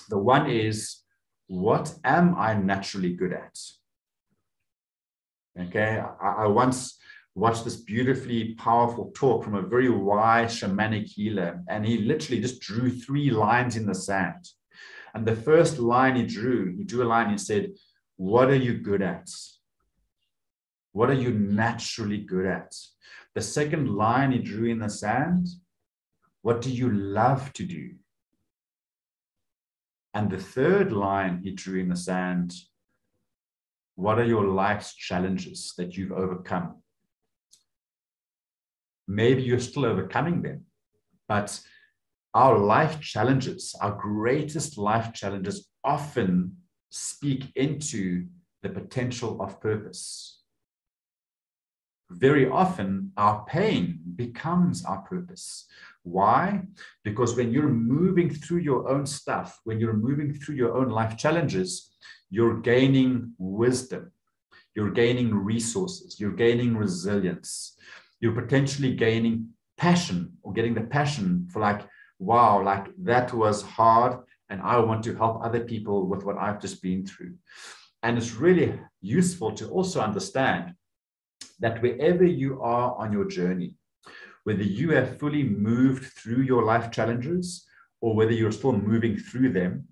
The one is, what am I naturally good at? Okay, I once watched this beautifully powerful talk from a very wise shamanic healer, and he literally just drew 3 lines in the sand. And the first line he drew a line, he said, what are you good at? What are you naturally good at? The second line he drew in the sand, what do you love to do? And the third line he drew in the sand, what are your life's challenges that you've overcome? Maybe you're still overcoming them, but our life challenges, our greatest life challenges, often speak into the potential of purpose. Very often, our pain becomes our purpose. Why? Because when you're moving through your own stuff, when you're moving through your own life challenges, you're gaining wisdom, you're gaining resources, you're gaining resilience, you're potentially gaining passion, or getting the passion for like, wow, like that was hard and I want to help other people with what I've just been through. And it's really useful to also understand that wherever you are on your journey, whether you have fully moved through your life challenges or whether you're still moving through them,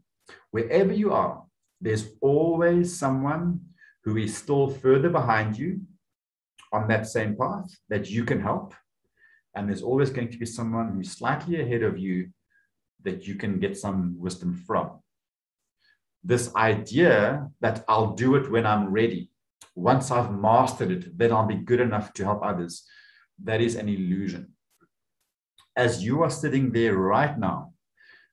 wherever you are, there's always someone who is still further behind you on that same path that you can help. And there's always going to be someone who's slightly ahead of you that you can get some wisdom from. This idea that I'll do it when I'm ready, once I've mastered it, then I'll be good enough to help others, that is an illusion. As you are sitting there right now,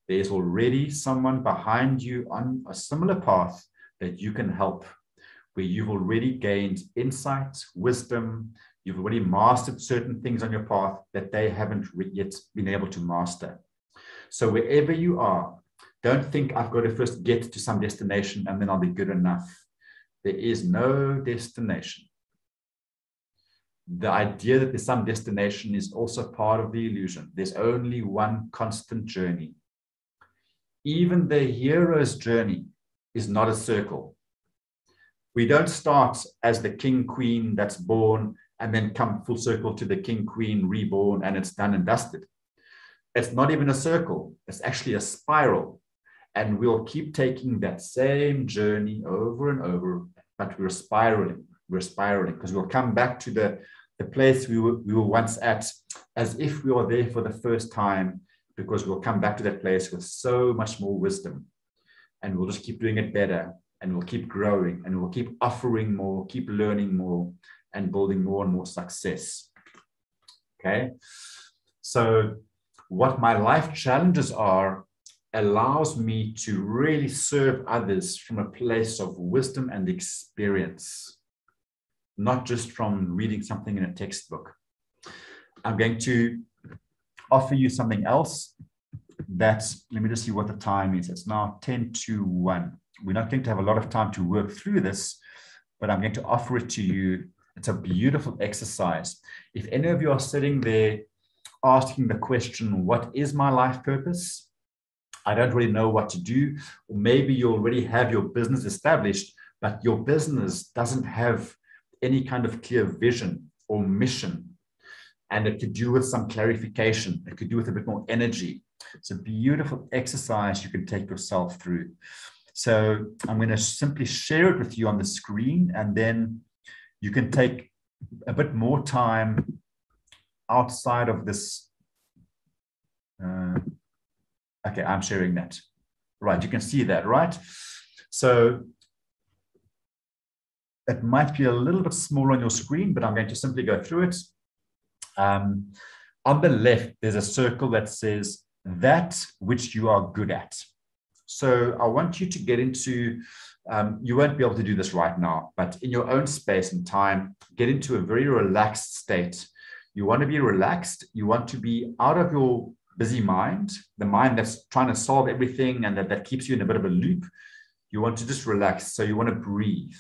there's already someone behind you on a similar path that you can help, where you've already gained insight, wisdom, you've already mastered certain things on your path that they haven't yet been able to master. So wherever you are, don't think I've got to first get to some destination and then I'll be good enough. There is no destination. The idea that there's some destination is also part of the illusion. There's only one constant journey. Even the hero's journey is not a circle. We don't start as the king, queen that's born and then come full circle to the king, queen, reborn, and it's done and dusted. It's not even a circle. It's actually a spiral. And we'll keep taking that same journey over and over, but we're spiraling. We're spiraling because we'll come back to the place we were once at as if we were there for the first time, because we'll come back to that place with so much more wisdom. And we'll just keep doing it better. And we'll keep growing and we'll keep offering more, keep learning more, and building more and more success. Okay. So what my life challenges are allows me to really serve others from a place of wisdom and experience, not just from reading something in a textbook. I'm going to offer you something else that's, let me just see what the time is. It's now 10 to 1. We're not going to have a lot of time to work through this, but I'm going to offer it to you. It's a beautiful exercise. If any of you are sitting there asking the question, what is my life purpose? I don't really know what to do. Or maybe you already have your business established, but your business doesn't have any kind of clear vision or mission. And it could do with some clarification. It could do with a bit more energy. It's a beautiful exercise you can take yourself through. So I'm going to simply share it with you on the screen, and then you can take a bit more time outside of this. Okay, I'm sharing that. Right, you can see that, right? So it might be a little bit smaller on your screen, but I'm going to simply go through it. On the left, there's a circle that says, that which you are good at. So I want you to get into, you won't be able to do this right now, but in your own space and time, get into a very relaxed state. You want to be relaxed. You want to be out of your busy mind, the mind that's trying to solve everything and that keeps you in a bit of a loop. You want to just relax. So you want to breathe.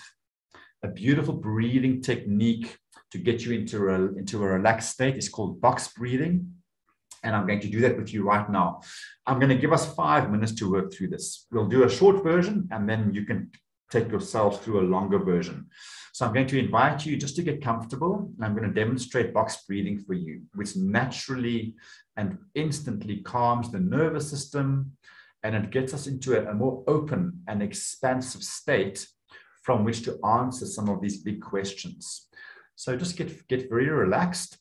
A beautiful breathing technique to get you into a relaxed state is called box breathing. And I'm going to do that with you right now. I'm going to give us 5 minutes to work through this. We'll do a short version, and then you can take yourself through a longer version. So I'm going to invite you just to get comfortable. And I'm going to demonstrate box breathing for you, which naturally and instantly calms the nervous system, and it gets us into a more open and expansive state from which to answer some of these big questions. So just get very relaxed.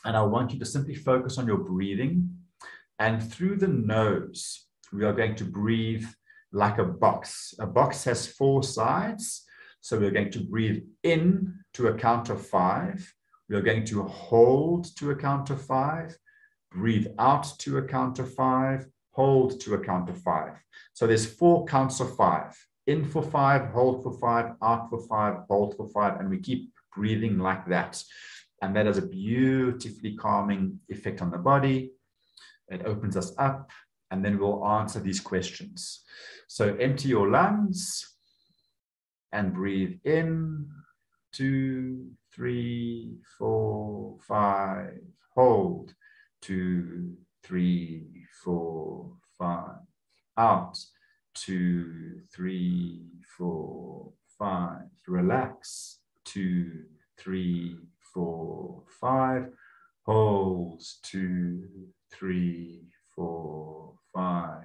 And I want you to simply focus on your breathing. And through the nose, we are going to breathe like a box. A box has 4 sides. So we're going to breathe in to a count of 5. We are going to hold to a count of 5. Breathe out to a count of 5. Hold to a count of 5. So there's 4 counts of 5. In for 5, hold for 5, out for 5, hold for 5. And we keep breathing like that. And that has a beautifully calming effect on the body. It opens us up, and then we'll answer these questions. So empty your lungs and breathe in, 2, 3, 4, 5. Hold, 2, 3, 4, 5. out, 2, 3, 4, 5, relax, 2, 3, 4, 5, hold, 2, 3, 4, 5,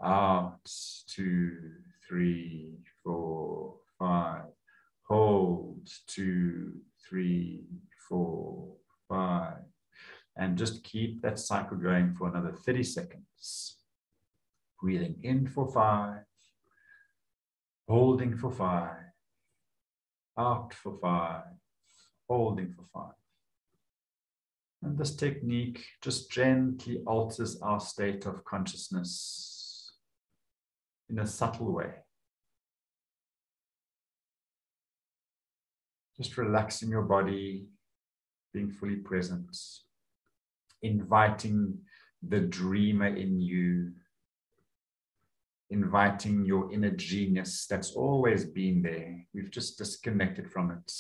out, 2, 3, 4, 5, hold, 2, 3, 4, 5, and just keep that cycle going for another 30 seconds. Breathing in for 5, holding for 5, out for 5, holding for 5. And this technique just gently alters our state of consciousness in a subtle way. Just relaxing your body, being fully present, inviting the dreamer in you, inviting your inner genius that's always been there. We've just disconnected from it.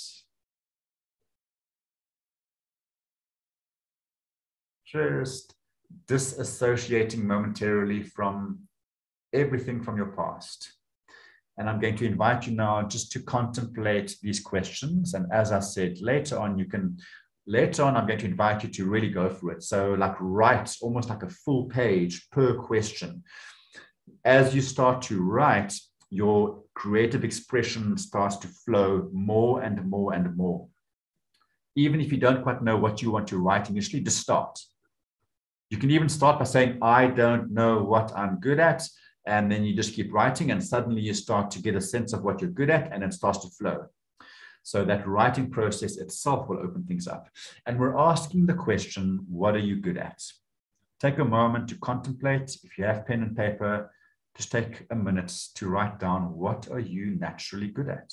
Just disassociating momentarily from everything from your past. And I'm going to invite you now just to contemplate these questions. And as I said, later on, I'm going to invite you to really go through it. So like write almost like a full page per question. As you start to write, your creative expression starts to flow more and more and more. Even if you don't quite know what you want to write initially, just start. You can even start by saying, I don't know what I'm good at. And then you just keep writing, and suddenly you start to get a sense of what you're good at, and it starts to flow. So that writing process itself will open things up. And we're asking the question, what are you good at? Take a moment to contemplate. If you have pen and paper, just take a minute to write down, what are you naturally good at?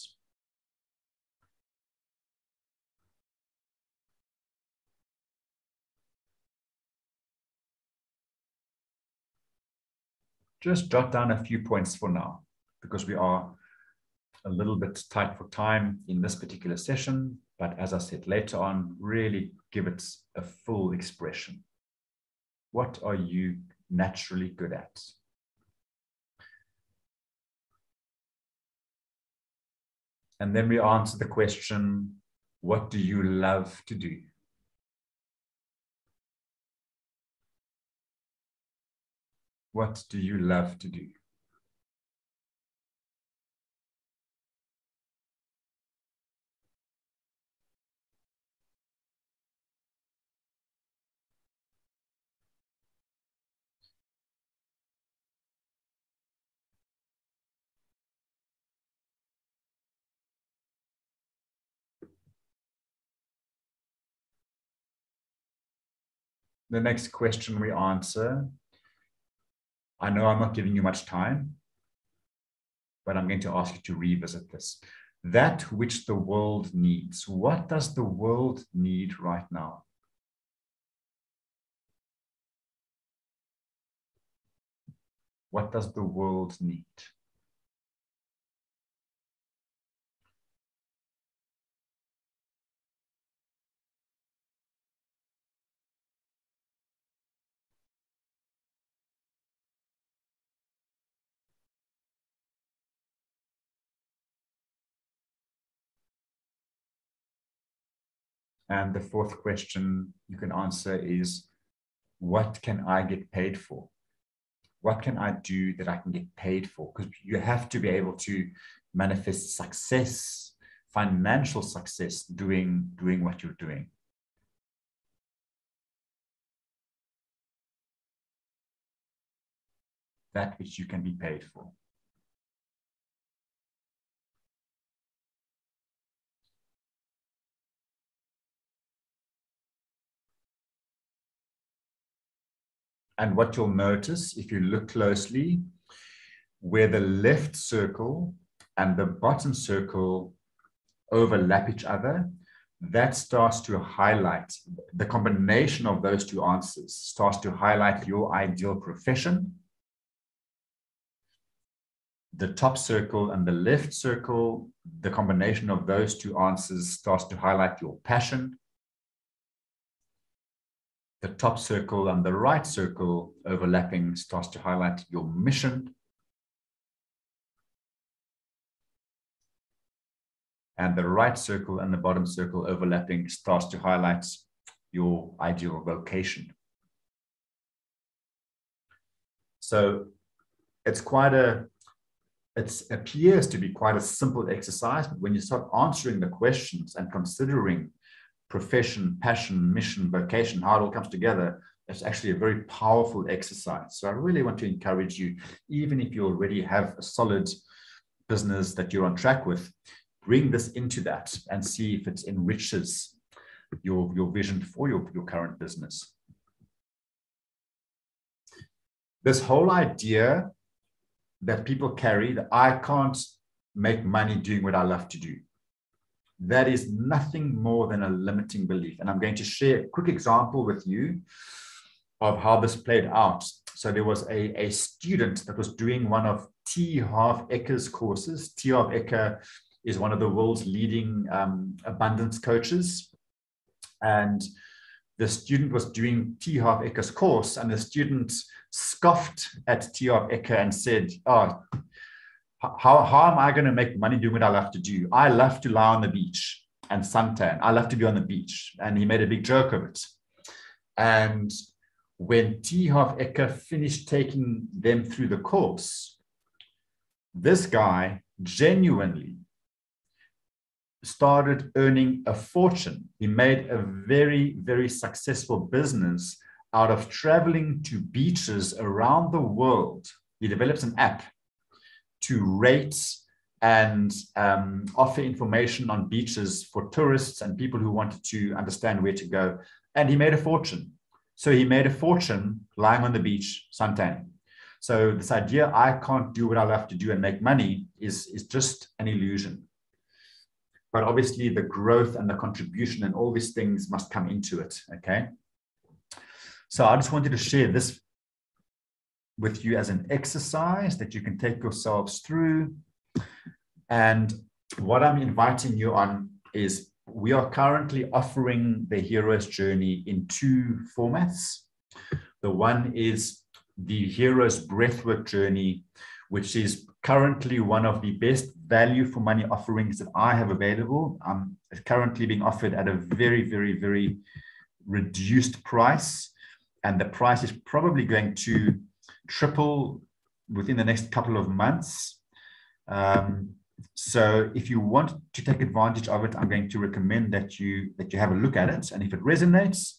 Just jot down a few points for now, because we are a little bit tight for time in this particular session. But as I said, later on, really give it a full expression. What are you naturally good at? And then we answer the question, what do you love to do? What do you love to do? The next question we answer, I know I'm not giving you much time, but I'm going to ask you to revisit this. That which the world needs. What does the world need right now? What does the world need? And the fourth question you can answer is, what can I get paid for? What can I do that I can get paid for? Because you have to be able to manifest success, financial success, doing what you're doing. That which you can be paid for. And what you'll notice, if you look closely, where the left circle and the bottom circle overlap each other, that starts to highlight, the combination of those two answers starts to highlight your ideal profession. The top circle and the left circle, the combination of those two answers starts to highlight your passion. The top circle and the right circle overlapping starts to highlight your mission. And the right circle and the bottom circle overlapping starts to highlight your ideal vocation. So it appears to be quite a simple exercise, but when you start answering the questions and considering profession, passion, mission, vocation, how it all comes together, it's actually a very powerful exercise. So I really want to encourage you, even if you already have a solid business that you're on track with, bring this into that and see if it enriches your vision for your current business. This whole idea that people carry that I can't make money doing what I love to do, that is nothing more than a limiting belief. And I'm going to share a quick example with you of how this played out. So there was a student that was doing one of T. Harv Ekker's courses. T. Harv Eker is one of the world's leading abundance coaches. And the student was doing T. Harv Ekker's course, and the student scoffed at T. Harv Eker and said, "Oh, how am I going to make money doing what I love to do? I love to lie on the beach and suntan. I love to be on the beach." And he made a big joke of it. And when T. Harv Eker finished taking them through the course, this guy genuinely started earning a fortune. He made a very, very successful business out of traveling to beaches around the world. He develops an app to rate and offer information on beaches for tourists and people who wanted to understand where to go. And he made a fortune. So he made a fortune lying on the beach, suntanning. So this idea, I can't do what I love to do and make money, is just an illusion. But obviously the growth and the contribution and all these things must come into it, okay? So I just wanted to share this with you as an exercise that you can take yourselves through. And what I'm inviting you on is we are currently offering the Hero's Journey in 2 formats. The one is the Hero's Breathwork Journey, which is currently one of the best value for money offerings that I have available. It's currently being offered at a very, very, very reduced price. And the price is probably going to triple within the next couple of months. So if you want to take advantage of it, I'm going to recommend that you have a look at it. And if it resonates,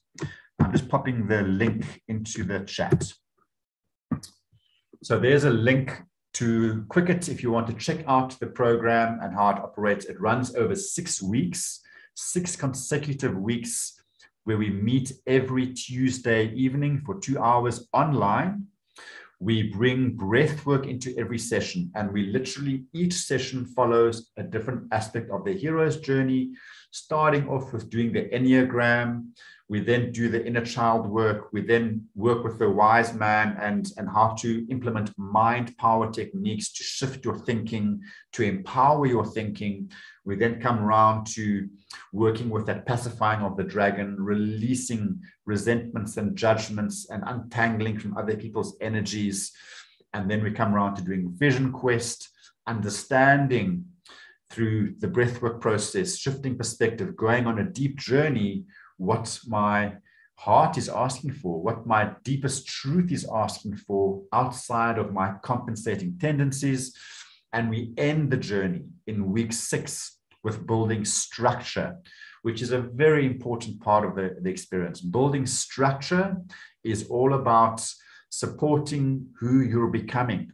I'm just popping the link into the chat. So there's a link to Quicket if you want to check out the program and how it operates. It runs over 6 weeks, 6 consecutive weeks, where we meet every Tuesday evening for 2 hours online. We bring breath work into every session, and we literally, each session follows a different aspect of the hero's journey, starting off with doing the Enneagram. We then do the inner child work. We then work with the wise man and how to implement mind power techniques to shift your thinking, to empower your thinking. We then come around to working with that pacifying of the dragon, releasing resentments and judgments and untangling from other people's energies. And then we come around to doing vision quest, understanding through the breathwork process, shifting perspective, going on a deep journey, what my heart is asking for, what my deepest truth is asking for outside of my compensating tendencies. And we end the journey in week 6 with building structure, which is a very important part of the experience. Building structure is all about supporting who you're becoming.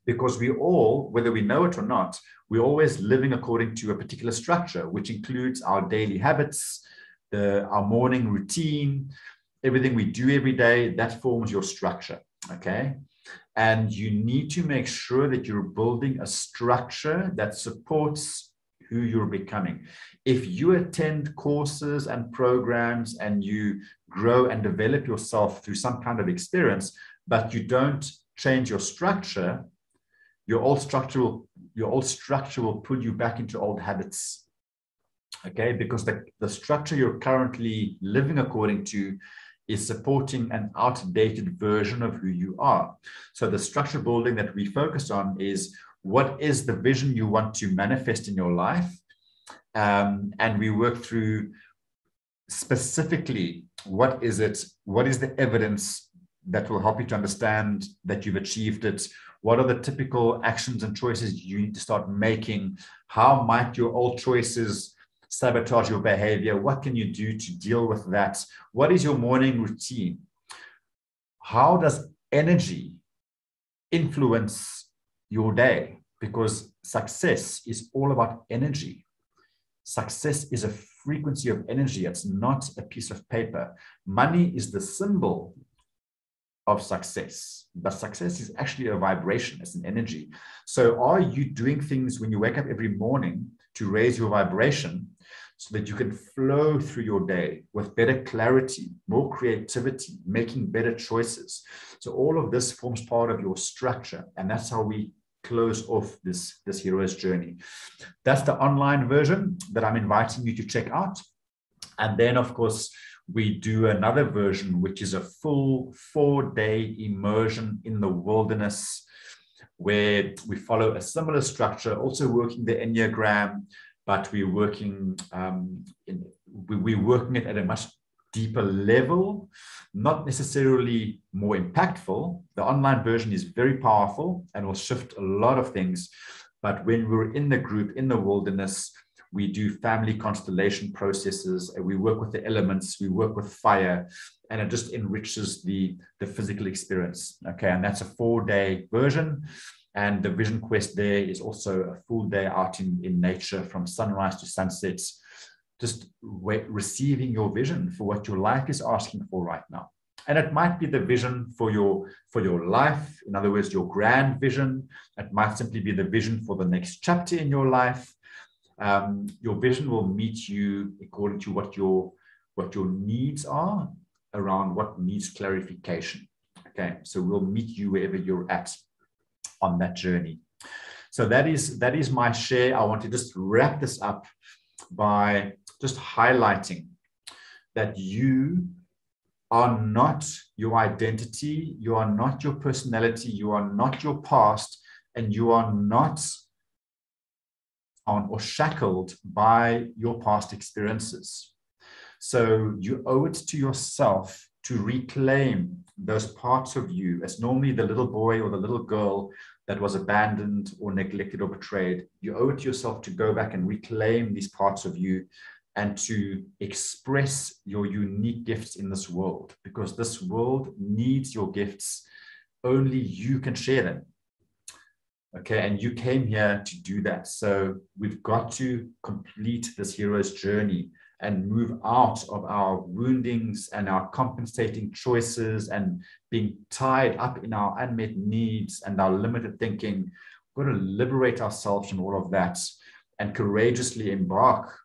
Because we all, whether we know it or not, we're always living according to a particular structure, which includes our daily habits, our morning routine, everything we do every day, that forms your structure, okay? And you need to make sure that you're building a structure that supports who you're becoming. If you attend courses and programs and you grow and develop yourself through some kind of experience, but you don't change your structure, your old structure will pull you back into old habits. Okay, because the structure you're currently living according to is supporting an outdated version of who you are. So the structure building that we focus on is, what is the vision you want to manifest in your life? And we work through specifically, what is it? What is the evidence that will help you to understand that you've achieved it? What are the typical actions and choices you need to start making? How might your old choices sabotage your behavior? What can you do to deal with that? What is your morning routine? How does energy influence your day? Because success is all about energy. Success is a frequency of energy. It's not a piece of paper. Money is the symbol of success, but success is actually a vibration. It's an energy. So are you doing things when you wake up every morning to raise your vibration so that you can flow through your day with better clarity, more creativity, making better choices? So all of this forms part of your structure, and that's how we close off this hero's journey. That's the online version that I'm inviting you to check out. And then, of course, we do another version, which is a full 4-day immersion in the wilderness, where we follow a similar structure, also working the Enneagram, but we're working it at a much deeper level, not necessarily more impactful. The online version is very powerful and will shift a lot of things. But when we're in the group, in the wilderness, we do family constellation processes, and we work with the elements, we work with fire, and it just enriches the physical experience. Okay, and that's a 4-day version. And the vision quest there is also a full day out in nature from sunrise to sunset, just receiving your vision for what your life is asking for right now. And it might be the vision for your life. In other words, your grand vision. It might simply be the vision for the next chapter in your life. Your vision will meet you according to what your needs are around what needs clarification. Okay, so we'll meet you wherever you're at on that journey. So that is my share. I want to just wrap this up by just highlighting that you are not your identity, you are not your personality, you are not your past, and you are not or shackled by your past experiences. So you owe it to yourself to reclaim those parts of you, as normally the little boy or the little girl that was abandoned or neglected or betrayed. You owe it to yourself to go back and reclaim these parts of you and to express your unique gifts in this world, because this world needs your gifts. Only you can share them. Okay, and you came here to do that. So we've got to complete this hero's journey and move out of our woundings and our compensating choices and being tied up in our unmet needs and our limited thinking. We've got to liberate ourselves from all of that and courageously embark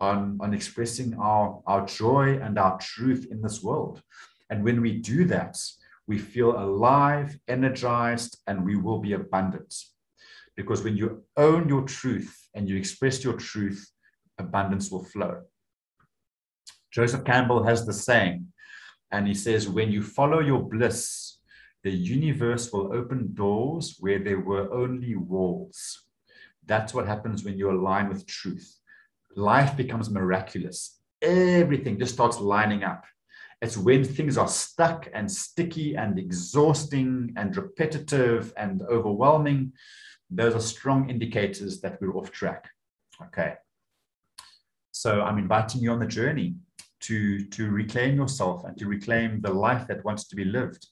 on expressing our joy and our truth in this world. And when we do that, we feel alive, energized, and we will be abundant. Because when you own your truth and you express your truth, abundance will flow. Joseph Campbell has the saying, and he says, when you follow your bliss, the universe will open doors where there were only walls. That's what happens when you align with truth. Life becomes miraculous. Everything just starts lining up. It's when things are stuck and sticky and exhausting and repetitive and overwhelming. Those are strong indicators that we're off track. Okay. So I'm inviting you on the journey to reclaim yourself and to reclaim the life that wants to be lived.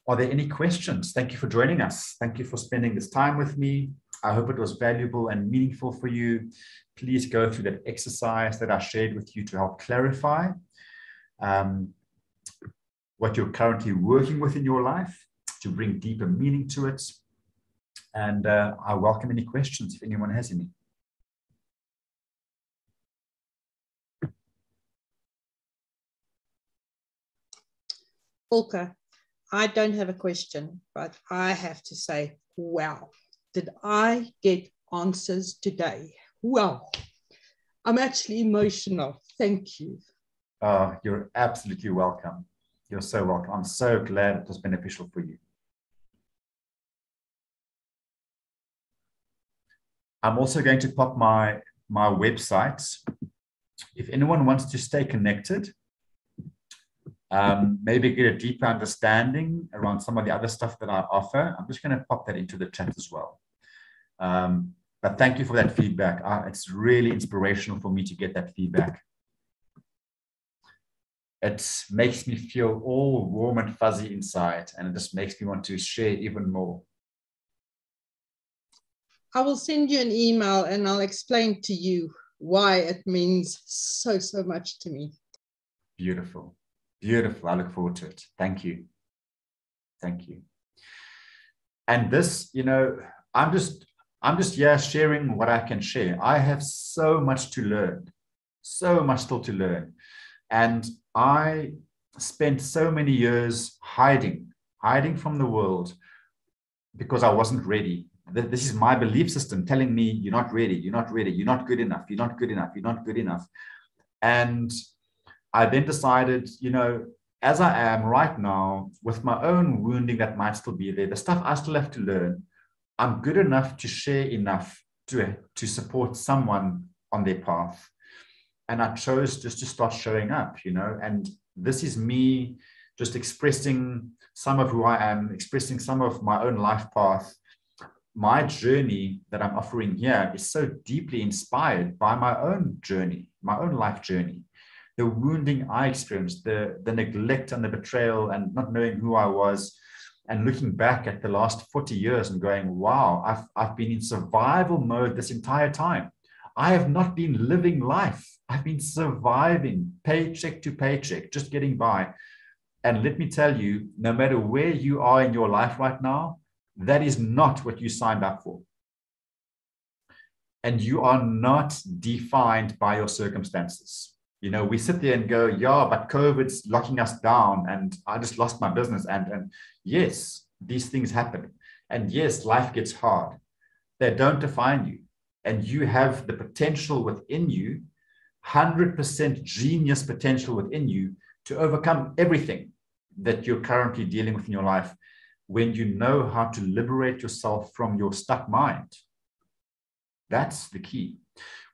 Are there any questions? Thank you for joining us. Thank you for spending this time with me. I hope it was valuable and meaningful for you. Please go through that exercise that I shared with you to help clarify what you're currently working with in your life, to bring deeper meaning to it. And I welcome any questions if anyone has any. Volker, I don't have a question, but I have to say, wow, did I get answers today? Wow, I'm actually emotional. Thank you. You're absolutely welcome. You're so welcome. I'm so glad it was beneficial for you. I'm also going to pop my website. If anyone wants to stay connected, maybe get a deeper understanding around some of the other stuff that I offer, I'm just going to pop that into the chat as well. But thank you for that feedback. It's really inspirational for me to get that feedback. It makes me feel all warm and fuzzy inside, and it just makes me want to share even more. I will send you an email and I'll explain to you why it means so much to me. Beautiful. Beautiful. I look forward to it. Thank you. Thank you. And this, you know, I'm just here sharing what I can share. I have so much to learn, so much still to learn. And I spent so many years hiding from the world because I wasn't ready. This is my belief system telling me, you're not ready, you're not ready, you're not good enough, you're not good enough, you're not good enough. And I then decided, you know, as I am right now, with my own wounding that might still be there, the stuff I still have to learn, I'm good enough to share enough to support someone on their path. And I chose just to start showing up, you know, and this is me just expressing some of who I am, expressing some of my own life path. My journey that I'm offering here is so deeply inspired by my own journey, my own life journey. The wounding I experienced, the neglect and the betrayal and not knowing who I was, and looking back at the last 40 years and going, wow, I've been in survival mode this entire time. I have not been living life. I've been surviving paycheck to paycheck, just getting by. And let me tell you, no matter where you are in your life right now, that is not what you signed up for. And you are not defined by your circumstances. You know, we sit there and go, yeah, but COVID's locking us down and I just lost my business. And yes, these things happen. And yes, life gets hard. They don't define you. And you have the potential within you, 100% genius potential within you to overcome everything that you're currently dealing with in your life when you know how to liberate yourself from your stuck mind. That's the key.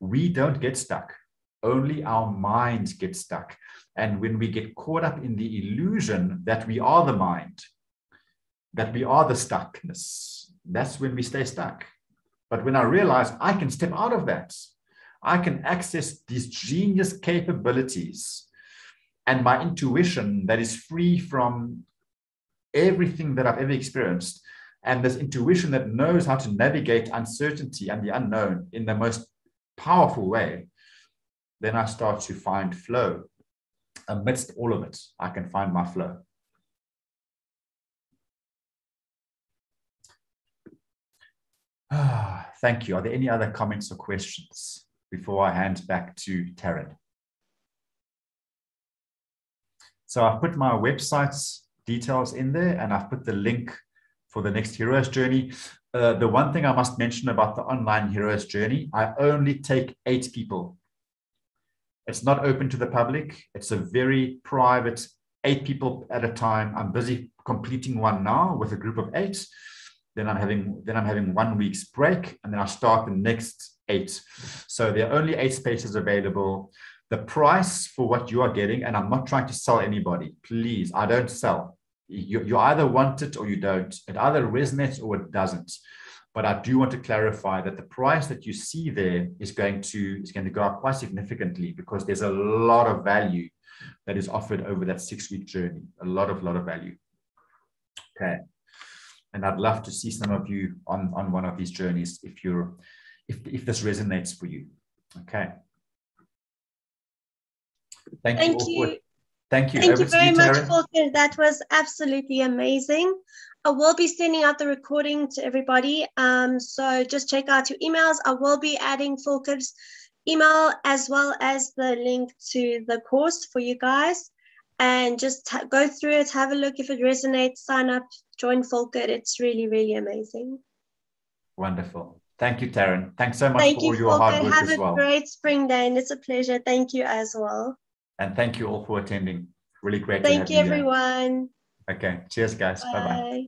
We don't get stuck. Only our minds get stuck. And when we get caught up in the illusion that we are the mind, that we are the stuckness, that's when we stay stuck. But when I realize I can step out of that, I can access these genius capabilities and my intuition that is free from everything that I've ever experienced, and this intuition that knows how to navigate uncertainty and the unknown in the most powerful way, then I start to find flow. Amidst all of it, I can find my flow. Thank you. Are there any other comments or questions before I hand back to Taryn? So I've put my website's details in there, and I've put the link for the next Hero's Journey. The one thing I must mention about the online Hero's Journey, I only take 8 people. It's not open to the public. It's a very private, 8 people at a time. I'm busy completing one now with a group of 8. Then I'm having 1 week's break, and then I'll start the next 8. So there are only 8 spaces available. The price for what you are getting, and I'm not trying to sell anybody, please, I don't sell. You either want it or you don't. It either resonates or it doesn't. But I do want to clarify that the price that you see there is going to go up quite significantly, because there's a lot of value that is offered over that 6-week journey. A lot of value. Okay. And I'd love to see some of you on one of these journeys if this resonates for you. Okay. Thank you. Thank you. Thank you very much, Volker. That was absolutely amazing. I will be sending out the recording to everybody. So just check out your emails. I will be adding Volker's email as well as the link to the course for you guys. And just go through it, have a look. If it resonates, sign up, join Volker. It's really, really amazing. Wonderful. Thank you, Taryn. Thanks so much for all your hard work as well. Have a great spring day, and it's a pleasure. Thank you as well. And thank you all for attending. Really great to have Thank you, you here. everyone. Okay. Cheers, guys. Bye-bye. Bye.